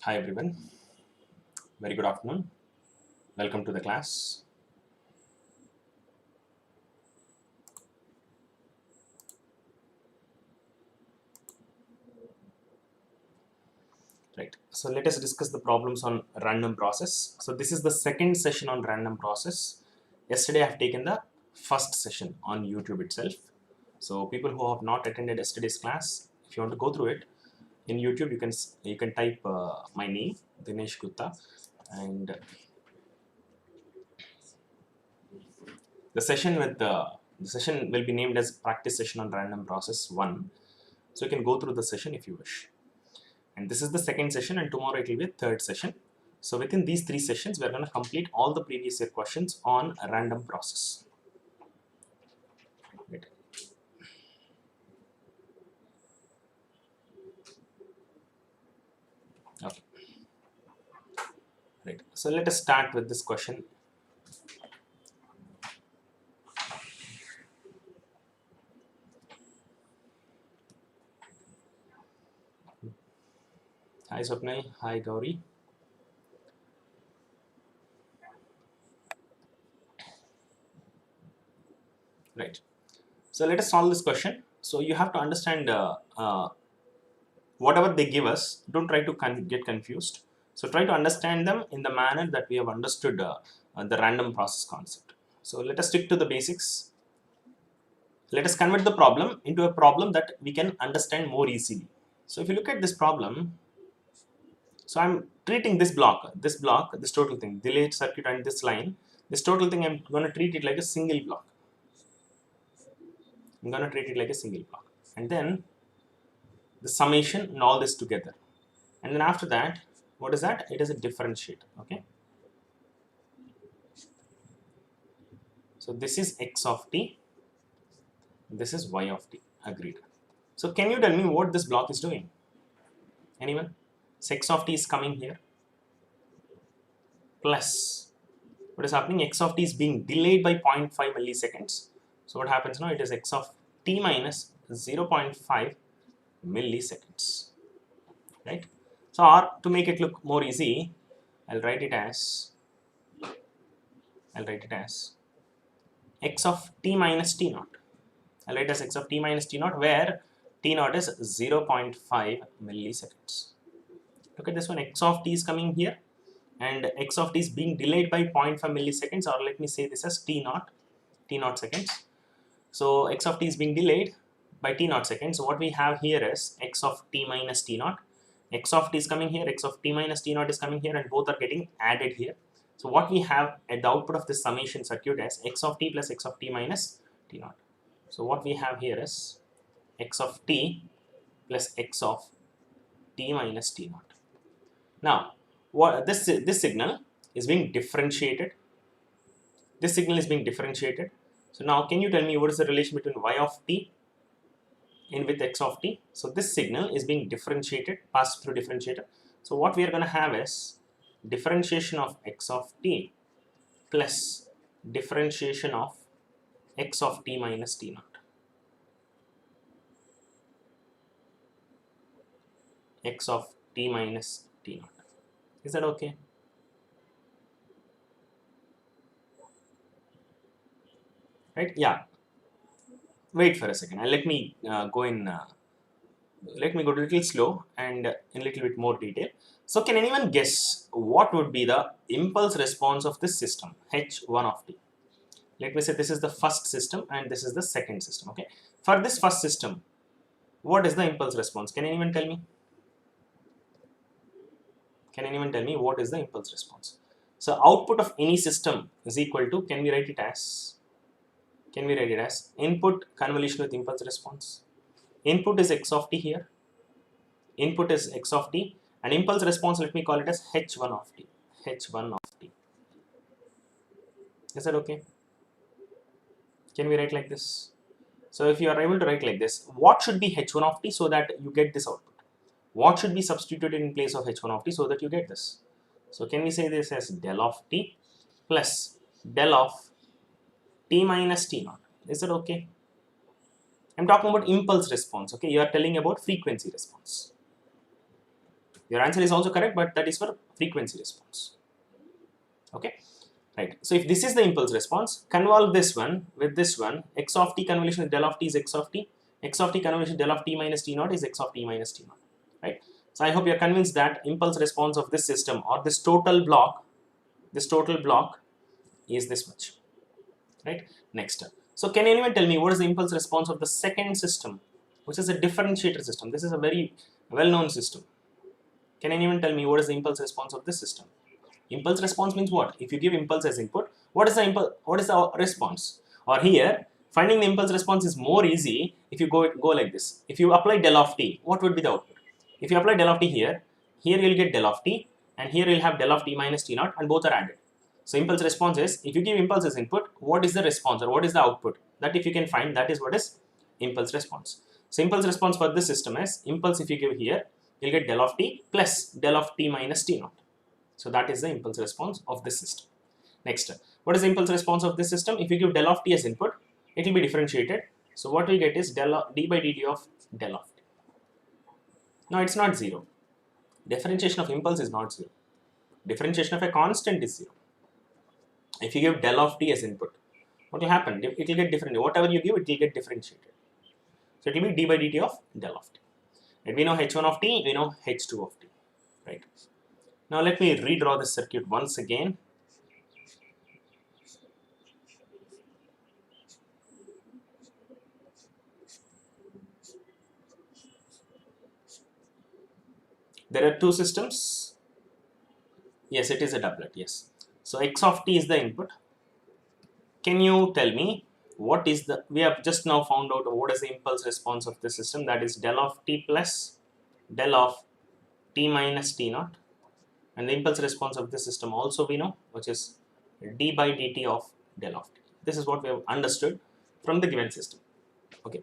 Hi everyone, very good afternoon. Welcome to the class. Right, so let us discuss the problems on random process. So this is the second session on random process. Yesterday I have taken the first session on YouTube itself. So people who have not attended yesterday's class, if you want to go through it, in YouTube you can type my name, Dinesh Gutha, and the session will be named as practice session on random process 1. So you can go through the session if you wish. And this is the second session, and tomorrow it will be a third session. So within these 3 sessions, we are going to complete all the previous year questions on a random process. Right. Okay. Right. So let us start with this question. Hi Swapnil. Hi Gauri. Right. So let us solve this question. So you have to understand whatever they give us, don't try to get confused. So try to understand them in the manner that we have understood the random process concept. So let us stick to the basics. Let us convert the problem into a problem that we can understand more easily. So if you look at this problem, so I'm treating this total thing, delayed circuit and this line, this total thing, I'm going to treat it like a single block. I'm going to treat it like a single block. And then the summation and all this together. And then after that, what is that? It is a differentiate. Okay. So this is x of t. This is y of t. Agreed. So can you tell me what this block is doing? Anyone? So x of t is coming here. Plus, what is happening? X of t is being delayed by 0.5 milliseconds. So what happens now? It is x of t minus 0.5 milliseconds. Right? So or to make it look more easy, I'll write it as x of t minus t naught. I'll write as x of t minus t naught, where t naught is 0.5 milliseconds. Look at this one, x of t is coming here, and x of t is being delayed by 0.5 milliseconds, or let me say this as t naught seconds. So x of t is being delayed by t naught seconds. So what we have here is x of t minus t naught. X of t is coming here, x of t minus t naught is coming here, and both are getting added here. So what we have at the output of this summation circuit is x of t plus x of t minus t naught. So what we have here is x of t plus x of t minus t naught. Now, what this signal is being differentiated. This signal is being differentiated. So now, can you tell me what is the relation between y of t in with x of t? So this signal is being differentiated, passed through differentiator. So what we are going to have is differentiation of x of t plus differentiation of x of t minus t naught. X of t minus t naught. Is that okay? Right? Yeah. Wait for a second. Let me go in. Let me go a little slow and in a little bit more detail. So can anyone guess what would be the impulse response of this system, H1 of t? Let me say this is the first system and this is the second system. Okay. For this first system, what is the impulse response? Can anyone tell me? Can anyone tell me what is the impulse response? So output of any system is equal to, can we write it as input convolution with impulse response. Input is x of t here. Input is x of t, and impulse response, let me call it as h1 of t. H1 of t. Is that okay? Can we write like this? So if you are able to write like this, what should be h1 of t so that you get this output? What should be substituted in place of h1 of t so that you get this? So can we say this as del of t plus del of t minus t naught? Is that okay? I'm talking about impulse response. Okay, you are telling about frequency response. Your answer is also correct, but that is for frequency response. Okay, right. So if this is the impulse response, convolve this one with this one. X of t convolution with del of t is x of t. X of t convolution del of t minus t naught is x of t minus t naught. Right. So I hope you are convinced that impulse response of this system or this total block is this much. Right. Next. So can anyone tell me what is the impulse response of the second system, which is a differentiator system? This is a very well-known system. Can anyone tell me what is the impulse response of this system? Impulse response means what? If you give impulse as input, what is the response? Or here, finding the impulse response is more easy if you go like this. If you apply del of t, what would be the output? If you apply del of t here you will get del of t, and here you will have del of t minus t naught, and both are added. So impulse response is, if you give impulse as input, what is the response or what is the output? That if you can find, that is what is impulse response. So impulse response for this system is, impulse if you give here, you'll get del of t plus del of t minus t naught. So that is the impulse response of this system. Next, what is the impulse response of this system? If you give del of t as input, it will be differentiated. So what we get is d by dt of del of t. Now it's not 0. Differentiation of impulse is not 0. Differentiation of a constant is 0. If you give del of t as input, what will happen? It will get different. Whatever you give, it will get differentiated. So it will be d by dt of del of t. And we know h1 of t, we know h2 of t. Right. Now let me redraw this circuit once again. There are two systems. Yes, it is a doublet. Yes. So x of t is the input. Can you tell me what is the, we have just now found out what is the impulse response of the system, that is del of t plus del of t minus t naught, and the impulse response of the system also we know, which is d by dt of del of t. This is what we have understood from the given system. Okay.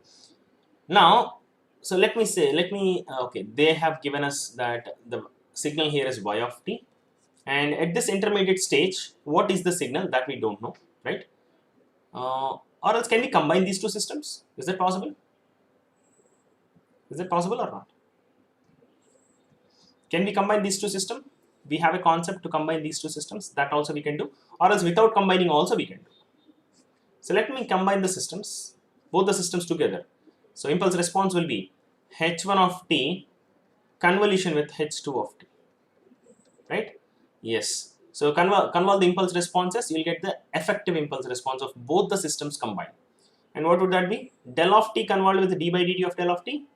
Now, so let me okay, they have given us that the signal here is y of t, and at this intermediate stage, what is the signal, that we don't know, right? Or else can we combine these two systems? Is that possible? Is it possible or not? Can we combine these two systems? We have a concept to combine these two systems, that also we can do, or else without combining also we can do. So let me combine the systems, both the systems together. So impulse response will be h1 of t convolution with h2 of t, right? Yes. So convolve the impulse responses, you will get the effective impulse response of both the systems combined. And what would that be? Del of t convolved with d by dt of del of t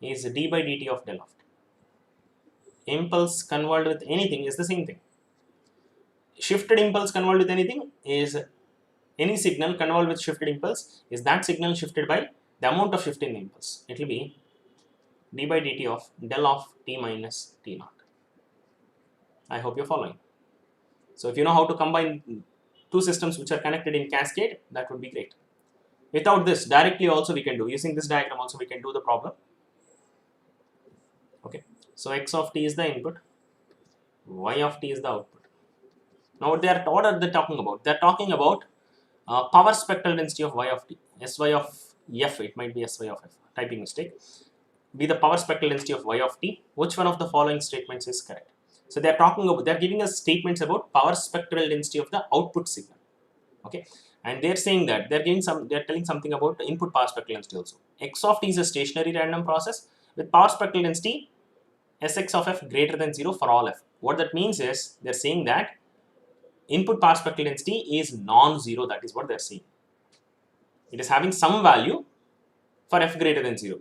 is d by dt of del of t. Impulse convolved with anything is the same thing. Shifted impulse convolved with anything is, any signal convolved with shifted impulse is that signal shifted by the amount of shift in the impulse. It will be d by dt of del of t minus t naught. I hope you're following. So if you know how to combine two systems which are connected in cascade, that would be great. Without this, directly also we can do. Using this diagram also we can do the problem. Okay. So x of t is the input, y of t is the output. Now what are they talking about? They are talking about power spectral density of y of t. Sy of f, it might be Sy of f, typing mistake. Be the power spectral density of y of t. Which one of the following statements is correct? So they are talking about, they are giving us statements about power spectral density of the output signal. Okay, and they are saying that they are telling something about the input power spectral density also. X of t is a stationary random process with power spectral density Sx of f greater than 0 for all f. What that means is, they are saying that input power spectral density is non-zero. That is what they are saying. It is having some value for f greater than 0.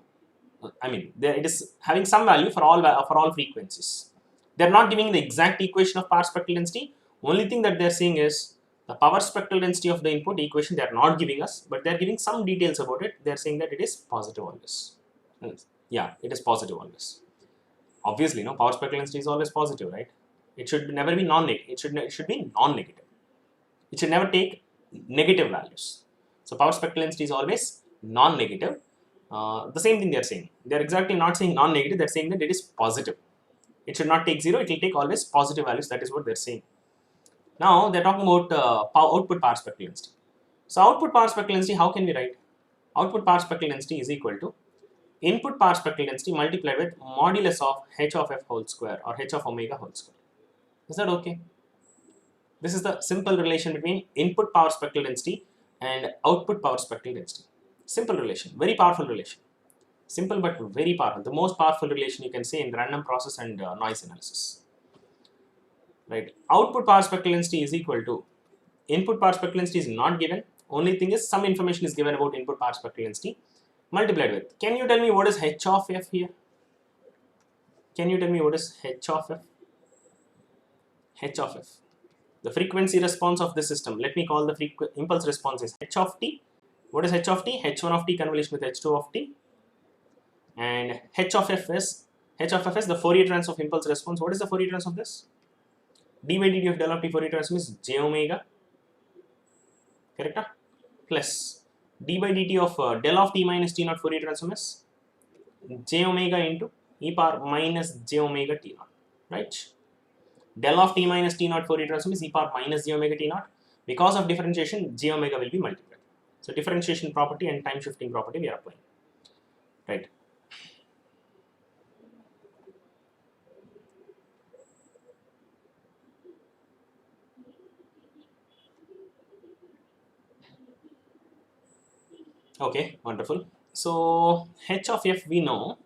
I mean, it is having some value for all frequencies. They are not giving the exact equation of power spectral density. Only thing that they are saying is the power spectral density of the input equation they are not giving us, but they are giving some details about it. They are saying that it is positive always. Yeah, it is positive always. Obviously, no, power spectral density is always positive, right? It should never be non-negative. It should be non-negative. It should never take negative values. So power spectral density is always non-negative. The same thing they are saying. They are exactly not saying non-negative. They are saying that it is positive. It should not take 0. It will take always positive values. That is what they are saying. Now they are talking about output power spectral density. So output power spectral density, how can we write? Output power spectral density is equal to input power spectral density multiplied with modulus of h of f whole square or h of omega whole square. Is that okay? This is the simple relation between input power spectral density and output power spectral density. Simple relation, very powerful relation. Simple but very powerful. The most powerful relation you can say in random process and noise analysis. Right. Output power spectral density is equal to input power spectral density is not given. Only thing is some information is given about input power spectral density multiplied with. Can you tell me what is h of f here? Can you tell me what is h of f? H of f. The frequency response of this system. Let me call the impulse response is h of t. What is h of t? h1 of t convolution with h2 of t. And h of f is the Fourier transform of impulse response. What is the Fourier transform of this? D by dt of del of t Fourier transform is j omega. Correct? Plus d by dt of del of t minus t naught Fourier transform is j omega into e power minus j omega t naught. Right? Del of t minus t naught Fourier transform is e power minus j omega t naught. Because of differentiation, j omega will be multiplied. So differentiation property and time shifting property we are applying. Right. Okay, wonderful. So h of f we know.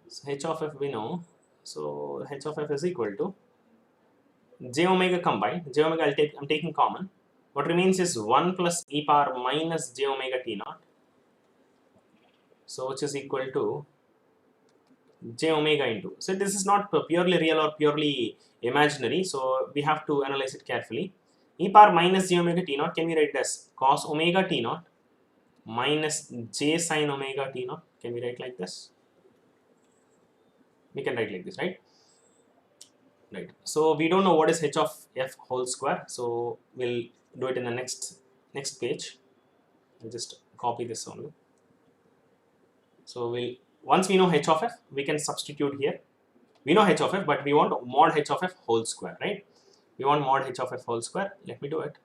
So h of f we know. So h of f is equal to j omega combined. J omega I'm taking common. What remains is 1 plus e power minus j omega t naught. So which is equal to j omega into. So this is not purely real or purely imaginary. So we have to analyze it carefully. E power minus j omega t naught can we write as cos omega t naught minus j sin omega t naught. Can we write like this? We can write like this, right? Right. So we don't know what is h of f whole square. So we'll do it in the next page. I'll just copy this only. So once we know h of f, we can substitute here. We know h of f, but we want mod h of f whole square, right? We want mod h of f whole square. Let me do it.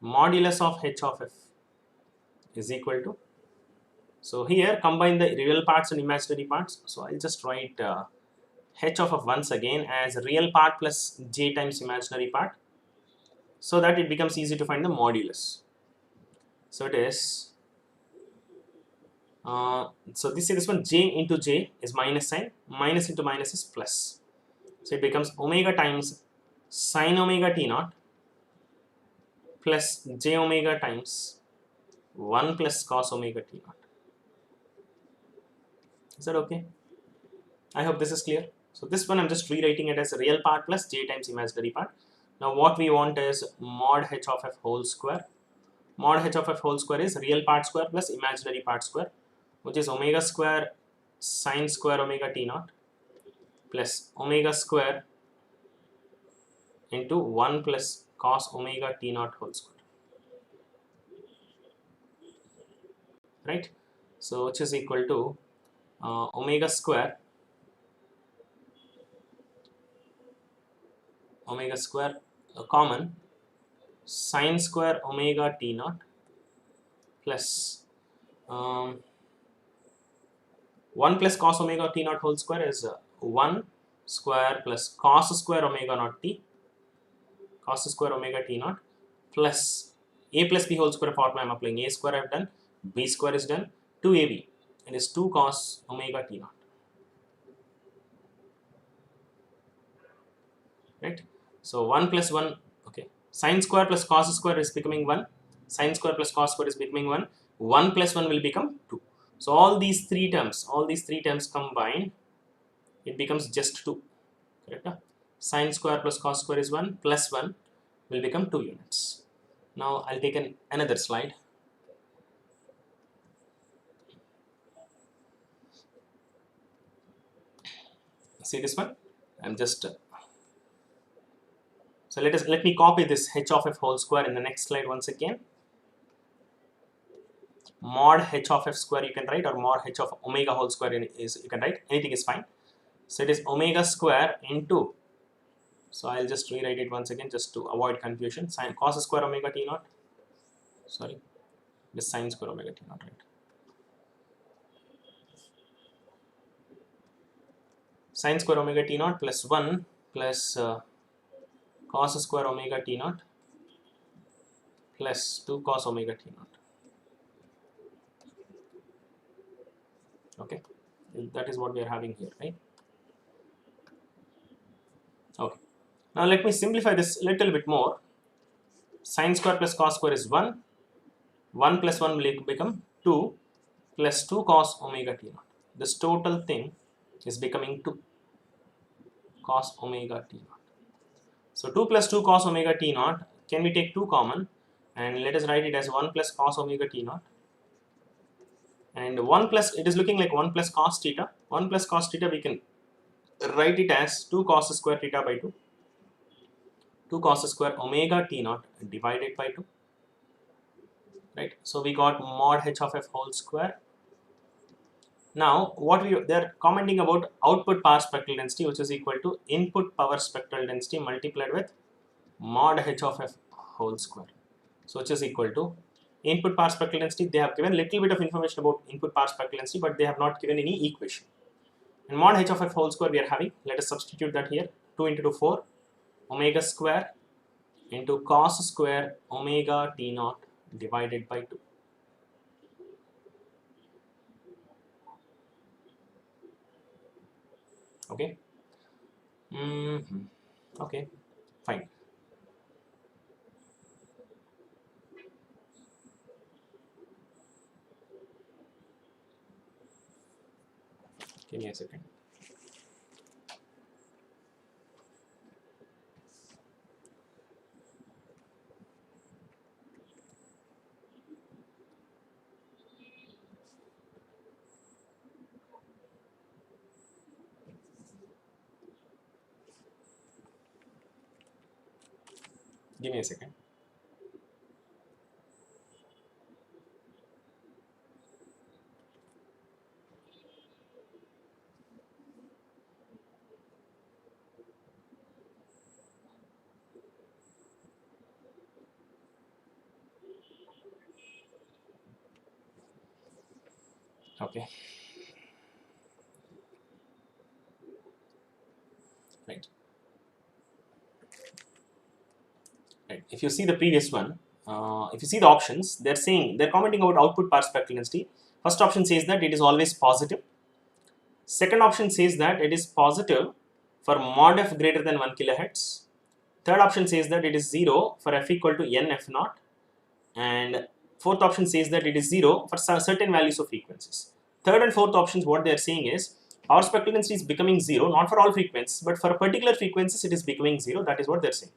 Modulus of h of f is equal to. So here combine the real parts and imaginary parts. So I'll just write h of f once again as real part plus j times imaginary part, so that it becomes easy to find the modulus. So it is so this one j into j is minus sign, minus into minus is plus, so it becomes omega times sin omega t naught plus j omega times 1 plus cos omega t naught. Is that okay? I hope this is clear. So this one I'm just rewriting it as a real part plus j times imaginary part. Now what we want is mod h of f whole square. Mod h of f whole square is real part square plus imaginary part square, which is omega square sin square omega t naught plus omega square into 1 plus cos omega t naught whole square. Right? So which is equal to omega square common sin square omega t naught plus 1 plus cos omega t naught whole square is 1 square plus cos square omega naught t, cos square omega t naught plus a plus b whole square formula. I'm applying a square I've done, b square is done, 2ab, and is 2 cos omega t naught. Right? So 1 plus 1, okay, sin square plus cos square is becoming 1, sin square plus cos square is becoming 1, 1 plus 1 will become 2. So all these three terms combined, it becomes just 2. Correct? Sin square plus cos square is 1, plus 1 will become 2 units. Now I'll take another slide. See this one? I'm just so let me copy this h of f whole square in the next slide once again. Mod h of f square you can write, or mod h of omega whole square you can write. Anything is fine. So it is omega square into. So I'll just rewrite it once again just to avoid confusion. Sin cos square omega t naught. Sorry, this sin square omega t naught, right? Sine square omega t naught plus 1 plus cos square omega t naught plus 2 cos omega t naught. Okay, that is what we are having here, right? Okay, now let me simplify this a little bit more. Sine square plus cos square is 1. 1 plus 1 will become 2 plus 2 cos omega t naught. This total thing is becoming 2 cos omega t naught. So 2 plus 2 cos omega t naught, can we take 2 common and let us write it as 1 plus cos omega t naught, and 1 plus, it is looking like 1 plus cos theta. 1 plus cos theta we can write it as 2 cos square theta by 2, 2 cos square omega t naught divided by 2, right? So we got mod h of f whole square. Now what they're commenting about output power spectral density, which is equal to input power spectral density multiplied with mod h of f whole square. So which is equal to input power spectral density. They have given little bit of information about input power spectral density, but they have not given any equation. And mod h of f whole square we are having, let us substitute that here. 2 into 2, 4 omega square into cos square omega t naught divided by 2. Okay. Okay, fine. Give me a second. Give me a second. Okay. Right. Right. If you see the previous one, if you see the options, they're commenting about output power spectral density. First option says that it is always positive. Second option says that it is positive for mod f greater than 1 kilohertz. Third option says that it is 0 for f equal to n f naught. And fourth option says that it is 0 for certain values of frequencies. Third and fourth options, what they are saying is power spectral density is becoming 0, not for all frequencies, but for particular frequencies it is becoming 0. That is what they're saying.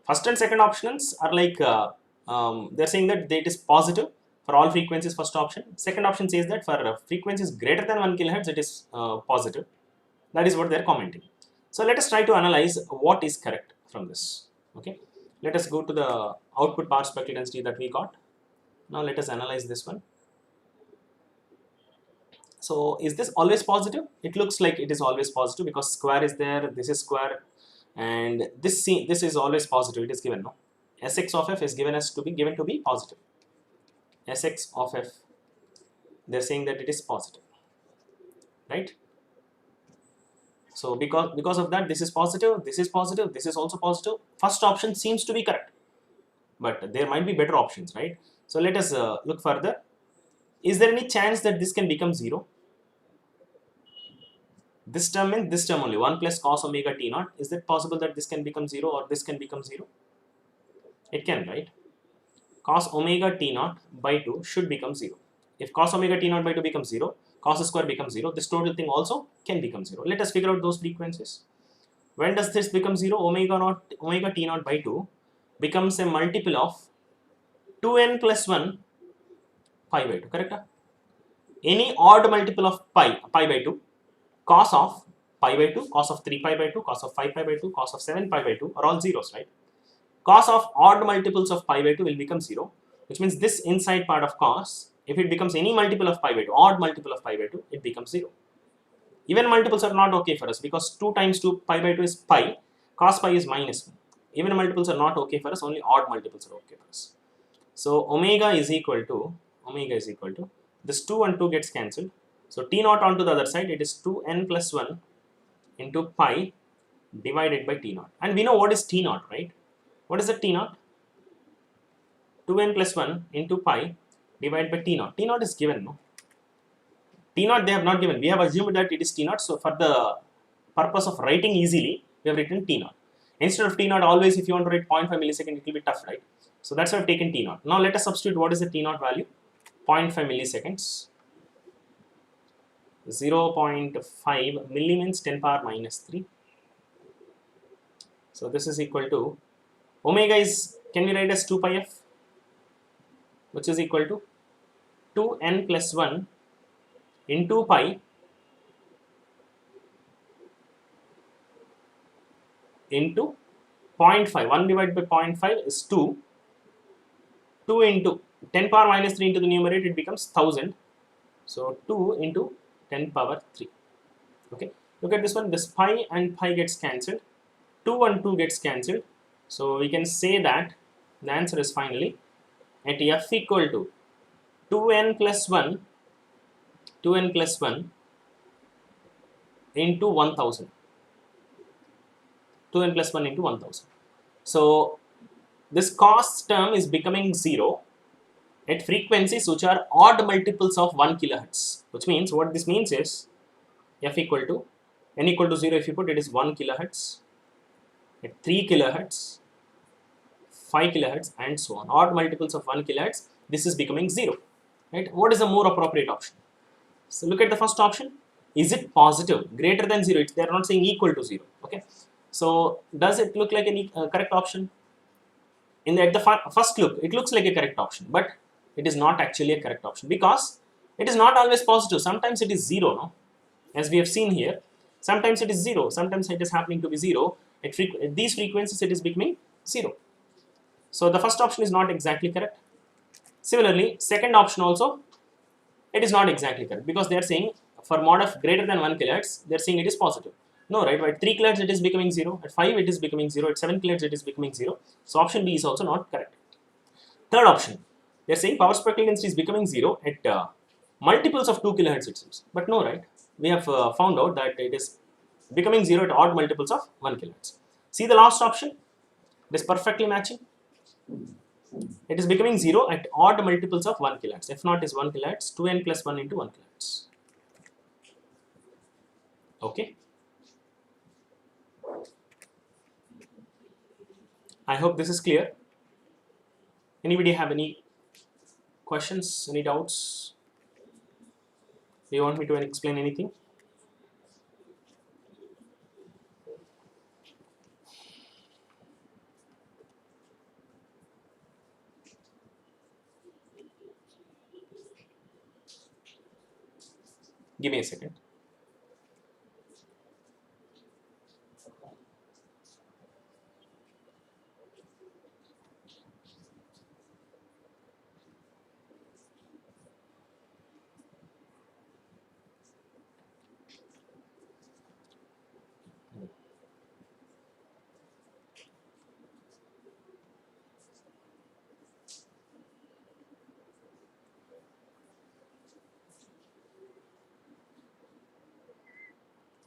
First and second options are like they're saying that it is positive for all frequencies. First option. Second option says that for frequencies greater than 1 kilohertz it is positive. That is what they're commenting. So let us try to analyze what is correct from this. Okay, let us go to the output power spectral density that we got. Now let us analyze this one. So is this always positive? It looks like it is always positive because square is there, this is square, and this is always positive. It is given, no? Sx of f is given to be positive. Sx of f, they're saying that it is positive, right? So because of that, this is positive, this is positive, this is also positive. First option seems to be correct, but there might be better options, right? So let us look further. Is there any chance that this can become 0? This term and this term only, 1 plus cos omega t naught. Is it possible that this can become 0 or this can become 0? It can, right? Cos omega t naught by 2 should become 0. If cos omega t naught by 2 becomes 0, cos square becomes 0, this total thing also can become 0. Let us figure out those frequencies. When does this become 0? Omega t naught by 2 becomes a multiple of 2n plus 1 pi by 2, correct? Any odd multiple of pi by 2, cos of pi by 2, cos of 3 pi by 2, cos of 5 pi by 2, cos of 7 pi by 2 are all zeros, right? Cos of odd multiples of pi by 2 will become 0, which means this inside part of cos, if it becomes any multiple of pi by 2, odd multiple of pi by 2, it becomes 0. Even multiples are not okay for us because 2 times 2 pi by 2 is pi, cos pi is minus 1. Even multiples are not okay for us, only odd multiples are okay for us. So omega is equal to, this 2 and 2 gets cancelled. So t naught onto the other side, it is 2n plus 1 into pi divided by t naught. And we know what is t naught, right? What is the t naught? 2n plus 1 into pi divided by t naught. T naught is given, no? T naught they have not given. We have assumed that it is T naught. So for the purpose of writing easily, we have written T naught. Instead of T naught, always if you want to write 0.5 millisecond, it will be tough, right? So that's why I've taken T naught. Now let us substitute what is the T naught value. 0.5 milliseconds. 0.5 milli means 10 power minus 3. So this is equal to omega is, can we write as 2 pi f, which is equal to 2n plus 1 into pi into 0.5. 1 divided by 0.5 is 2. 2 into 10 power minus 3 into the numerator, it becomes 1000. So 2 into 10 power 3. Okay. Look at this one. This pi and pi gets cancelled. 2 and 2 gets cancelled. So we can say that the answer is finally at f equal to 2n plus 1 into 1000. 2n plus 1 into 1000. So this cost term is becoming 0 at frequencies which are odd multiples of 1 kilohertz, which means what this means is f equal to n equal to 0, if you put it is 1 kilohertz, at 3 kilohertz, 5 kilohertz and so on. Odd multiples of 1 kilohertz, this is becoming 0. Right? What is the more appropriate option? So look at the first option. Is it positive? Greater than 0. They are not saying equal to 0. Okay. So does it look like a correct option? At the first look, it looks like a correct option, but it is not actually a correct option because it is not always positive. Sometimes it is 0, no? As we have seen here, sometimes it is 0, sometimes it is happening to be 0. At these frequencies, it is becoming 0. So the first option is not exactly correct. Similarly, second option also, it is not exactly correct because they are saying for mod of greater than 1 kilohertz, they are saying it is positive. No, right? At 3 kilohertz, it is becoming 0. At 5, it is becoming 0. At 7 kilohertz, it is becoming 0. So option B is also not correct. Third option, they are saying power spectral density is becoming 0 at multiples of 2 kilohertz it seems. But no, right? We have found out that it is becoming 0 at odd multiples of 1 kilohertz. See the last option? It is perfectly matching. It is becoming 0 at odd multiples of 1 kilohertz. F naught is 1 kilohertz, 2n plus 1 into 1 kilohertz. Okay. I hope this is clear. Anybody have any questions, any doubts? Do you want me to explain anything? Give me a second.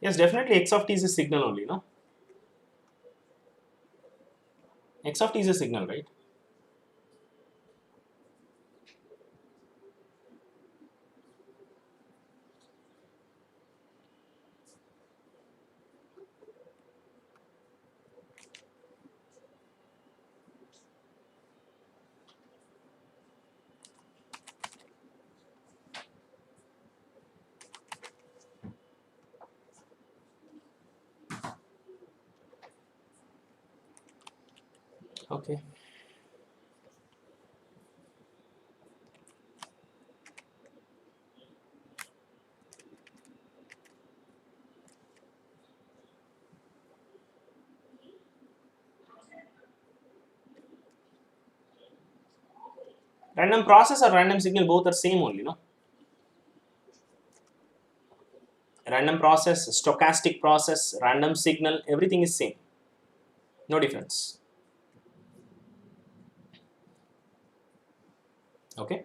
Yes, definitely x of t is a signal only, no? X of t is a signal, right? Okay. Random process or random signal both are same only, no? Random process, stochastic process, random signal, everything is same. No difference. Okay.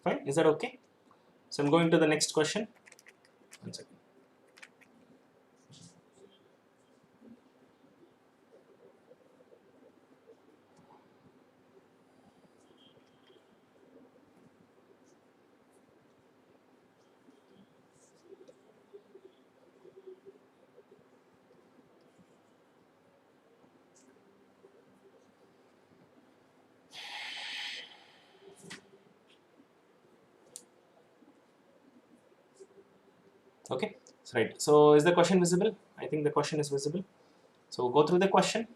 Fine, is that okay? So I'm going to the next question. One second. Okay, so right. So is the question visible? I think the question is visible. So go through the question.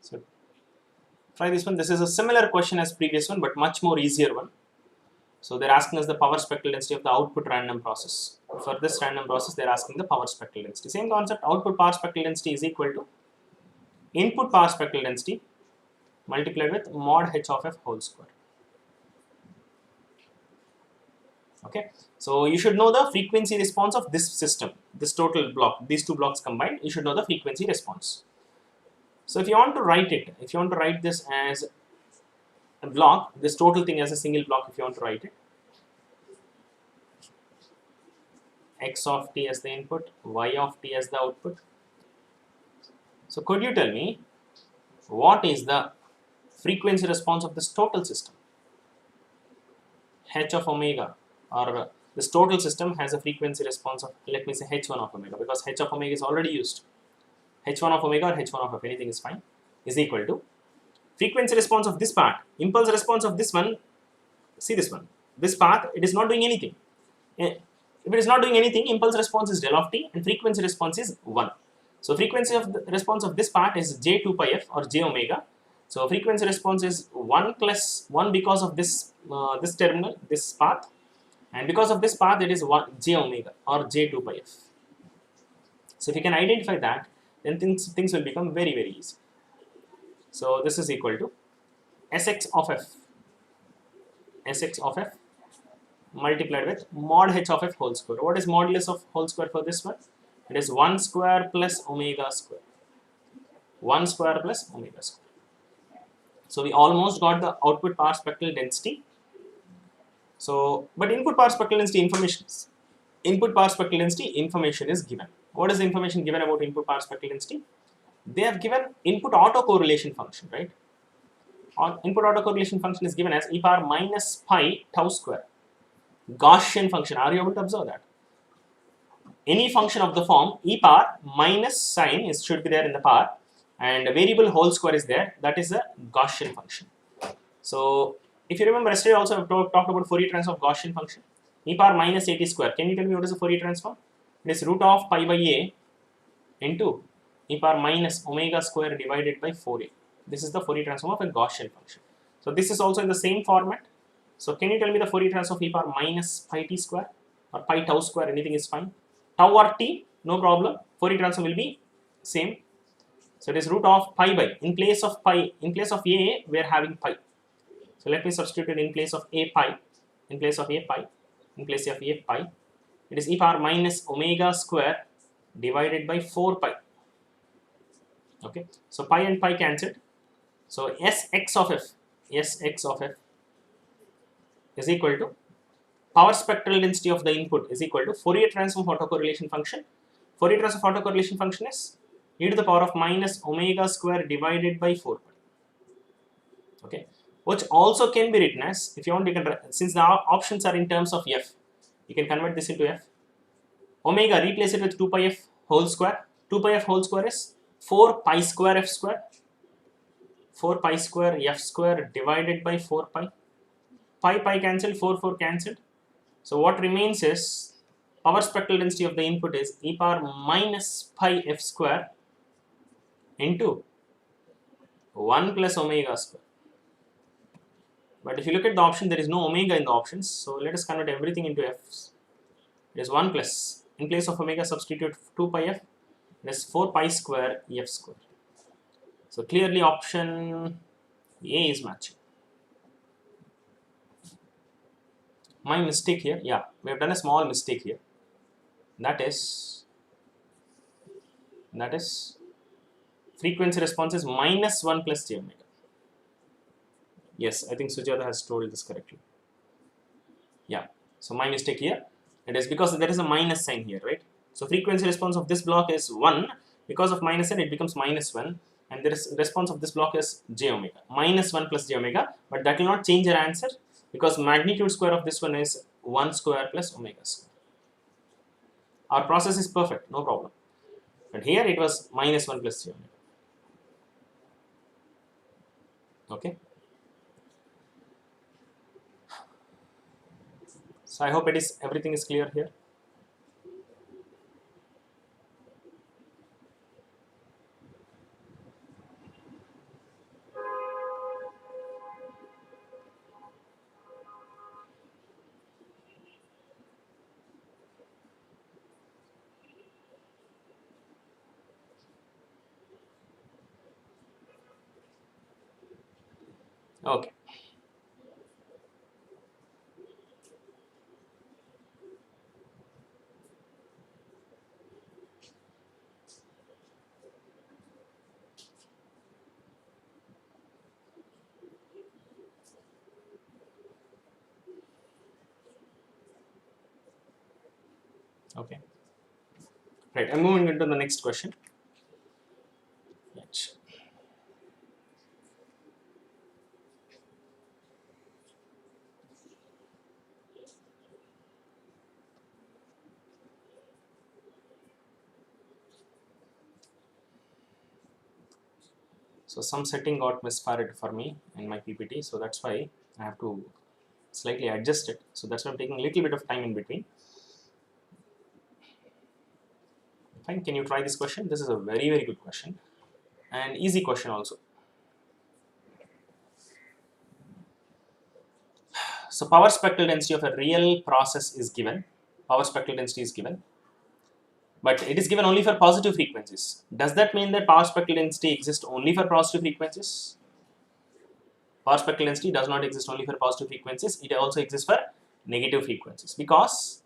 So try this one. This is a similar question as previous one, but much more easier one. So they're asking us the power spectral density of the output random process. For this random process, they're asking the power spectral density. Same concept, output power spectral density is equal to input power spectral density multiplied with mod h of f whole square. Okay, so you should know the frequency response of this system, this total block, these two blocks combined, you should know the frequency response. So if you want to write it, if you want to write this as a block, this total thing as a single block, if you want to write it, x of t as the input, y of t as the output. So could you tell me what is the frequency response of this total system? H of omega, or this total system has a frequency response of, let me say, h1 of omega, because h of omega is already used. h1 of omega or h1 of f, anything is fine, is equal to frequency response of this part, impulse response of this one. See this one, this path, it is not doing anything. If it is not doing anything, impulse response is del of t and frequency response is 1. So frequency of the response of this part is j2 pi f or j omega. So frequency response is 1 plus 1 because of this this terminal, this path, and because of this path it is 1 j omega or j2 pi f. So if you can identify that, then things will become very, very easy. So this is equal to Sx of f, Sx of f multiplied with mod h of f whole square. What is modulus of whole square for this one? It is 1 square plus omega square. 1 square plus omega square. So we almost got the output power spectral density. So, but input power spectral density information is, input power spectral density information is given. What is the information given about input power spectral density? They have given input autocorrelation function, right? Input autocorrelation function is given as e power minus pi tau square. Gaussian function. Are you able to observe that? Any function of the form e power minus sign is should be there in the power, and a variable whole square is there. That is a Gaussian function. So if you remember, yesterday also I've talked about Fourier transform of Gaussian function. E power minus 80 square. Can you tell me what is the Fourier transform? It is root of pi by a into e power minus omega square divided by 4a. This is the Fourier transform of a Gaussian function. So this is also in the same format. So can you tell me the Fourier transform of e power minus pi t square or pi tau square? Anything is fine. Tau or t, no problem. Fourier transform will be same. So it is root of pi by, in place of pi, in place of a, we are having pi. So let me substitute it in place of a pi, in place of a pi, in place of a pi. It is e power minus omega square divided by 4 pi. Okay, so pi and pi cancelled. So Sx of f, Sx of f is equal to power spectral density of the input is equal to Fourier transform of autocorrelation function. Fourier transform of autocorrelation function is e to the power of minus omega square divided by 4 pi. Okay, which also can be written as, if you want, you can, since the options are in terms of f, you can convert this into f. Omega, replace it with 2 pi f whole square. 2 pi f whole square is 4 pi square f square. 4 pi square f square divided by 4 pi. Pi pi cancelled, 4 cancelled. So what remains is power spectral density of the input is e power minus pi f square into 1 plus omega square. But if you look at the option, there is no omega in the options. So let us convert everything into f's. It is 1 plus. In place of omega, substitute 2 pi f. It is 4 pi square f square. So clearly option A is matching. My mistake here, yeah, we have done a small mistake here. That is frequency response is minus 1 plus j omega. Yes, I think Sujata has told this correctly. Yeah, so my mistake here. It is because there is a minus sign here, right? So frequency response of this block is 1. Because of minus n, it becomes minus 1. And the response of this block is j omega. Minus 1 plus j omega. But that will not change your answer, because magnitude square of this one is 1 square plus omega square. Our process is perfect, no problem. But here it was minus 1 plus j omega. Okay. So I hope everything is clear here. Okay. Okay. Right. I'm moving into the next question. Right. So some setting got misfired for me in my PPT, so that's why I have to slightly adjust it. So that's why I'm taking a little bit of time in between. Fine, can you try this question? This is a very, very good question and easy question also. So power spectral density of a real process is given. Power spectral density is given, but it is given only for positive frequencies. Does that mean that power spectral density exists only for positive frequencies? Power spectral density does not exist only for positive frequencies. It also exists for negative frequencies, because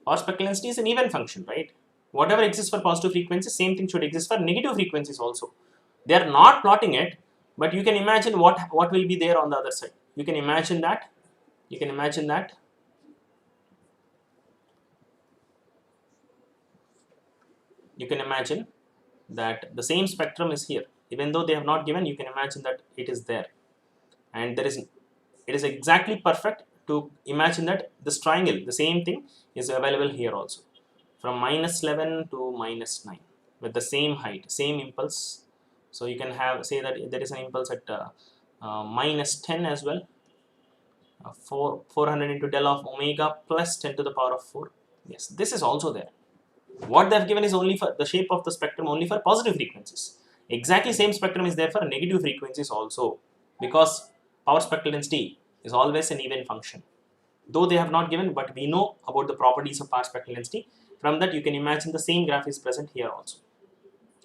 power spectral density is an even function, right? Whatever exists for positive frequencies, same thing should exist for negative frequencies also. They are not plotting it, but you can imagine what will be there on the other side. You can imagine that. You can imagine that. You can imagine that the same spectrum is here. Even though they have not given, you can imagine that it is there. And it is exactly perfect to imagine that this triangle, the same thing, is available here also. From minus 11 to minus 9 with the same height, same impulse. So you can say that there is an impulse at minus 10 as well. 400 into del of omega plus 10 to the power of 4. Yes, this is also there. What they have given is only for the shape of the spectrum only for positive frequencies. Exactly same spectrum is there for negative frequencies also, because power spectral density is always an even function. Though they have not given, but we know about the properties of power spectral density. From that you can imagine the same graph is present here also.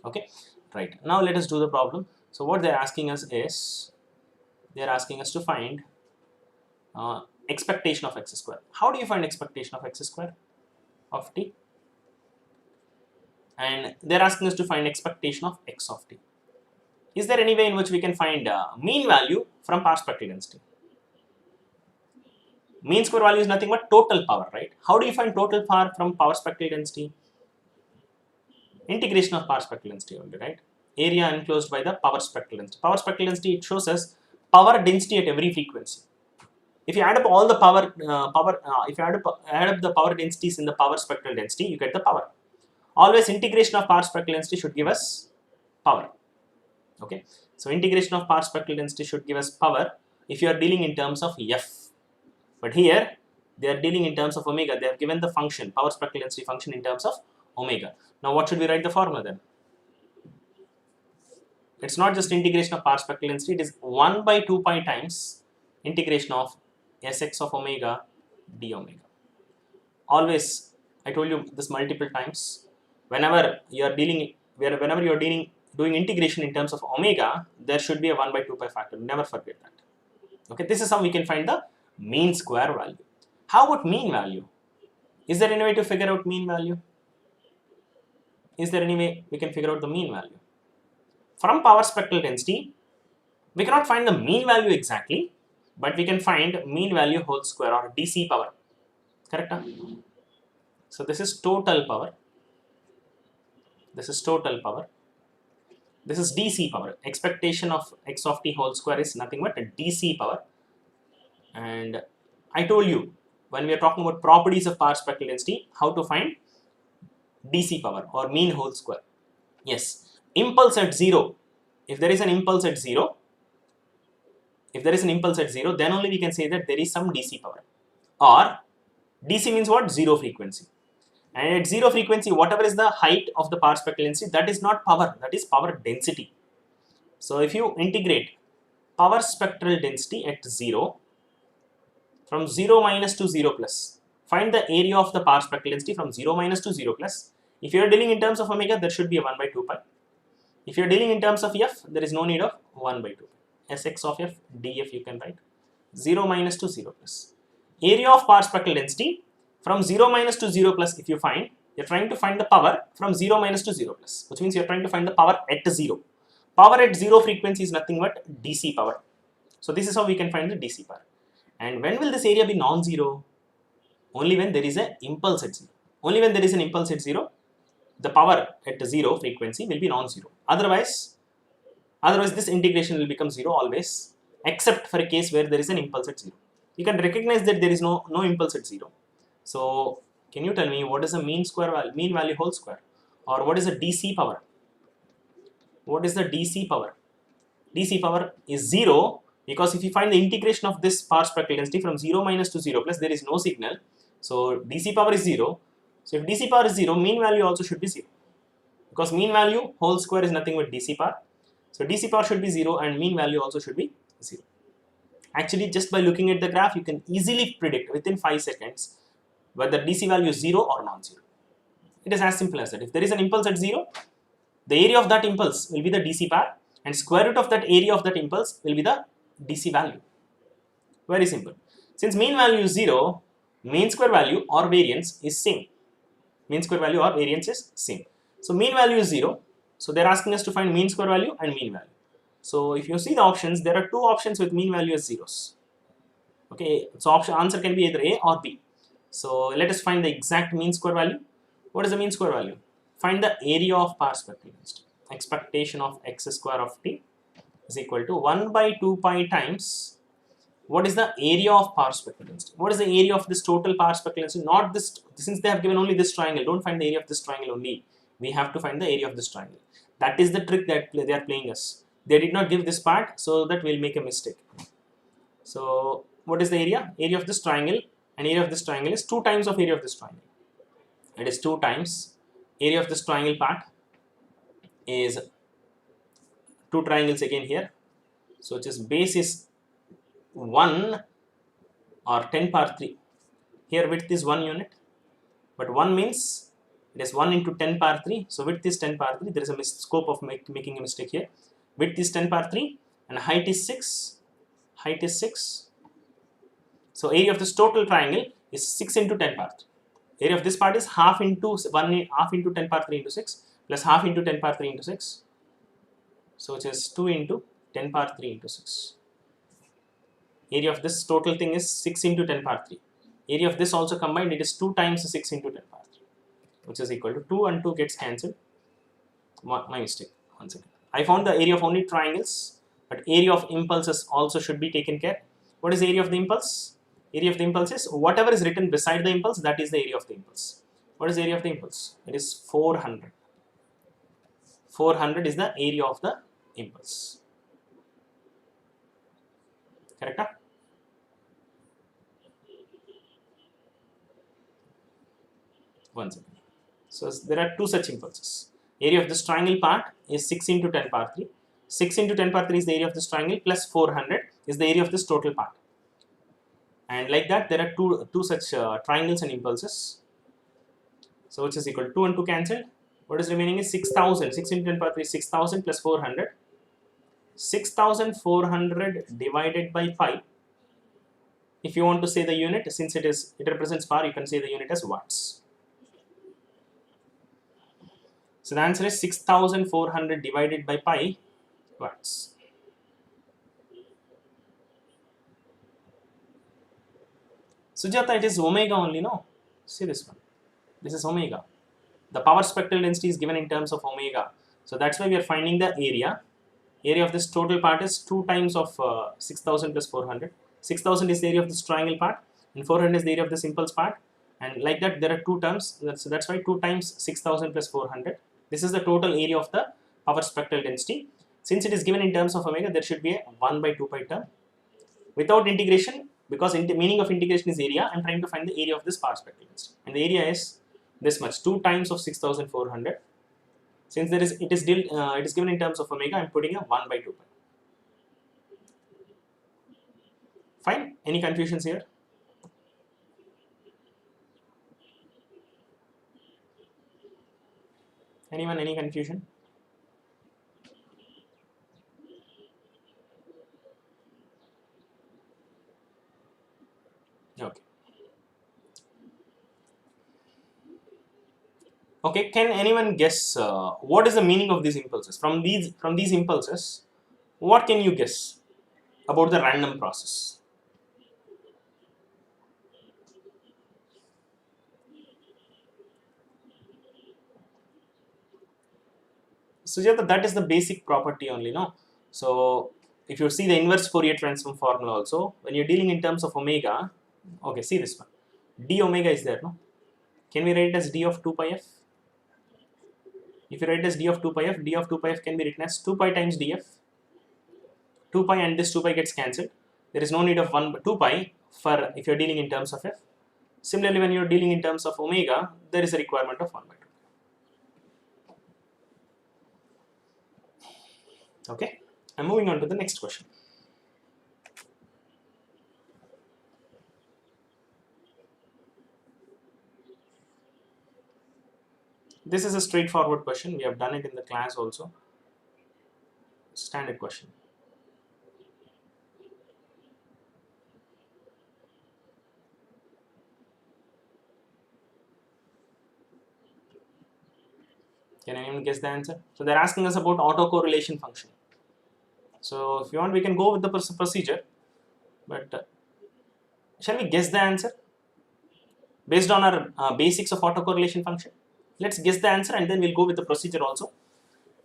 Okay, right. Now let us do the problem. So what they are asking us is, they are asking us to find expectation of x square. How do you find expectation of x square of t? And they are asking us to find expectation of x of t. Is there any way in which we can find mean value from power spectral density? Mean square value is nothing but total power, right? How do you find total power from power spectral density? Integration of power spectral density only, right? Area enclosed by the power spectral density. Power spectral density, it shows us power density at every frequency. If you add up all the if you add up the power densities in the power spectral density, you get the power. Always integration of power spectral density should give us power. Okay, so integration of power spectral density should give us power if you are dealing in terms of f. But here they are dealing in terms of omega. They have given the function, power spectral density function, in terms of omega. Now what should we write the formula then? it's not just integration of power spectral density, it is 1 by 2 pi times integration of Sx of omega d omega. Always, I told you this multiple times, whenever you are doing integration in terms of omega, there should be a 1 by 2 pi factor. Never forget that. Okay, this is how we can find the mean square value. How about mean value? Is there any way to figure out mean value? Is there any way we can figure out the mean value? From power spectral density, we cannot find the mean value exactly, but we can find mean value whole square or DC power. Correct? So this is total power. This is total power. This is DC power. Expectation of x of t whole square is nothing but a DC power. And I told you, when we are talking about properties of power spectral density, how to find DC power or mean whole square. Yes, impulse at 0. If there is an impulse at 0, then only we can say that there is some DC power. Or DC means what? Zero frequency. And at zero frequency, whatever is the height of the power spectral density, that is not power, that is power density. So if you integrate power spectral density at 0, from 0 minus to 0 plus, find the area of the power spectral density from 0 minus to 0 plus. If you are dealing in terms of omega, there should be a 1 by 2 pi. If you are dealing in terms of f, there is no need of 1 by 2 pi. Sx of f, df you can write. 0 minus to 0 plus. Area of power spectral density from 0 minus to 0 plus, if you find, you are trying to find the power from 0 minus to 0 plus, which means you are trying to find the power at 0. Power at 0 frequency is nothing but DC power. So this is how we can find the DC power. And when will this area be non-zero? Only when there is an impulse at 0. Only when there is an impulse at 0, the power at 0 frequency will be non-zero. Otherwise this integration will become 0 always, except for a case where there is an impulse at 0. You can recognize that there is no impulse at 0. So can you tell me what is the mean value whole square, or what is the DC power? What is the DC power? DC power is 0, because if you find the integration of this power spectral density from 0 minus to 0 plus, there is no signal. So DC power is 0. So if DC power is 0, mean value also should be 0, because mean value whole square is nothing but DC power. So DC power should be 0 and mean value also should be 0. Actually, just by looking at the graph, you can easily predict within 5 seconds whether DC value is 0 or non-zero. It is as simple as that. If there is an impulse at 0, the area of that impulse will be the DC power, and square root of that area of that impulse will be the DC value. Very simple. Since mean value is 0, mean square value or variance is same. Mean square value or variance is same. So mean value is 0. So they are asking us to find mean square value and mean value. So if you see the options, there are two options with mean value as zeros. Okay, so answer can be either A or B. So let us find the exact mean square value. What is the mean square value? Find the area of power spectral density. Expectation of x square of t is equal to 1 by 2 pi times, what is the area of power spectral density? What is the area of this total power spectral density? Not this, since they have given only this triangle, don't find the area of this triangle only. We have to find the area of this triangle. That is the trick that they are playing us. They did not give this part, so that we'll make a mistake. So what is the area? Area of this triangle, and area of this triangle is 2 times of area of this triangle. It is 2 times area of this triangle part is 2 triangles again here. So it is base is 1 or 10 power 3. Here width is 1 unit, but 1 means it is 1 into 10 power 3. So width is 10 power 3. There is a scope of making a mistake here. Width is 10 power 3 and height is 6. Height is 6. So area of this total triangle is 6 into 10 power 3. Area of this part is half into half into 10 power 3 into 6 plus half into 10 power 3 into 6. So it is 2 into 10 power 3 into 6. Area of this total thing is 6 into 10 power 3. Area of this also combined, it is 2 times 6 into 10 power 3, which is equal to 2 and 2 gets cancelled. My mistake, one second. I found the area of only triangles, but area of impulses also should be taken care. What is area of the impulse? Area of the impulse is whatever is written beside the impulse, that is the area of the impulse. What is the area of the impulse? It is 400. 400 is the area of the impulse. Correct? One second. So there are 2 such impulses. Area of this triangle part is 6 into 10 power 3. 6 into 10 power 3 is the area of this triangle plus 400 is the area of this total part. And like that, there are two such triangles and impulses. So which is equal to 2 and 2 cancelled. What is remaining is 6000. 6 into 10 power 3 is 6000 plus 400. 6400 divided by pi. If you want to say the unit, since it represents power, you can say the unit as watts. So the answer is 6400 divided by pi watts. Sujata, it is omega only, no? See this one. This is omega. The power spectral density is given in terms of omega. So that's why we are finding the area. Area of this total part is 2 times of 6000 plus 400. 6000 is the area of this triangle part and 400 is the area of this impulse part. And like that, there are 2 terms. So that's why 2 times 6000 plus 400. This is the total area of the power spectral density. Since it is given in terms of omega, there should be a 1 by 2 pi term. Without integration, because the meaning of integration is area, I am trying to find the area of this power spectral density. And the area is this much, 2 times of 6400. Since it is given in terms of omega, I am putting a 1 by 2 pi. Fine. Any confusions here? Anyone? Any confusion? Okay. Okay. Can anyone guess what is the meaning of these impulses? From these impulses, what can you guess about the random process? Sujata, that is the basic property only, no? So if you see the inverse Fourier transform formula also, when you're dealing in terms of omega, okay, see this one. D omega is there, no? Can we write it as d of 2 pi f? If you write it as d of 2 pi f, d of 2 pi f can be written as 2 pi times df. 2 pi and this 2 pi gets cancelled. There is no need of 2 pi for if you're dealing in terms of f. Similarly, when you're dealing in terms of omega, there is a requirement of 1 by 2. Okay, I'm moving on to the next question. This is a straightforward question. We have done it in the class also. Standard question. Can anyone guess the answer? So they're asking us about autocorrelation function. So if you want, we can go with the procedure. But shall we guess the answer based on our basics of autocorrelation function? Let's guess the answer and then we'll go with the procedure also.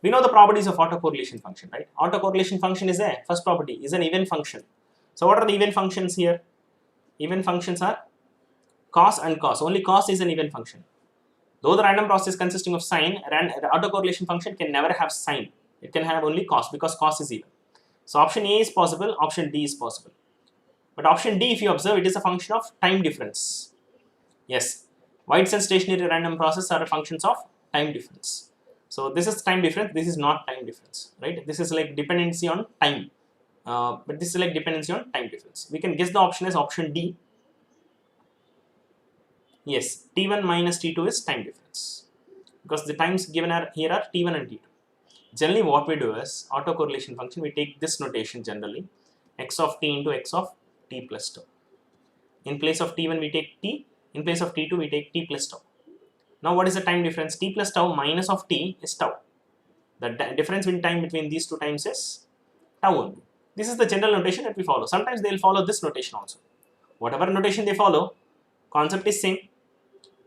We know the properties of autocorrelation function, right? Autocorrelation function is a first property is an even function. So what are the even functions here? Even functions are cos and cos. Only cos is an even function. Though the random process consisting of sine, the autocorrelation function can never have sine. It can have only cos because cos is even. So option A is possible, option D is possible. But option D, if you observe, it is a function of time difference. Yes, White's and stationary random process are functions of time difference. So this is time difference, this is not time difference, right? This is like dependency on time. But this is like dependency on time difference. We can guess the option as option D. Yes, T1 minus T2 is time difference. Because the times given here are T1 and T2. Generally what we do is autocorrelation function, we take this notation generally, x of t into x of t plus tau. In place of T1 we take t, in place of T2 we take t plus tau. Now what is the time difference? T plus tau minus of t is tau. The difference in time between these two times is tau only. This is the general notation that we follow. Sometimes they will follow this notation also. Whatever notation they follow, concept is same.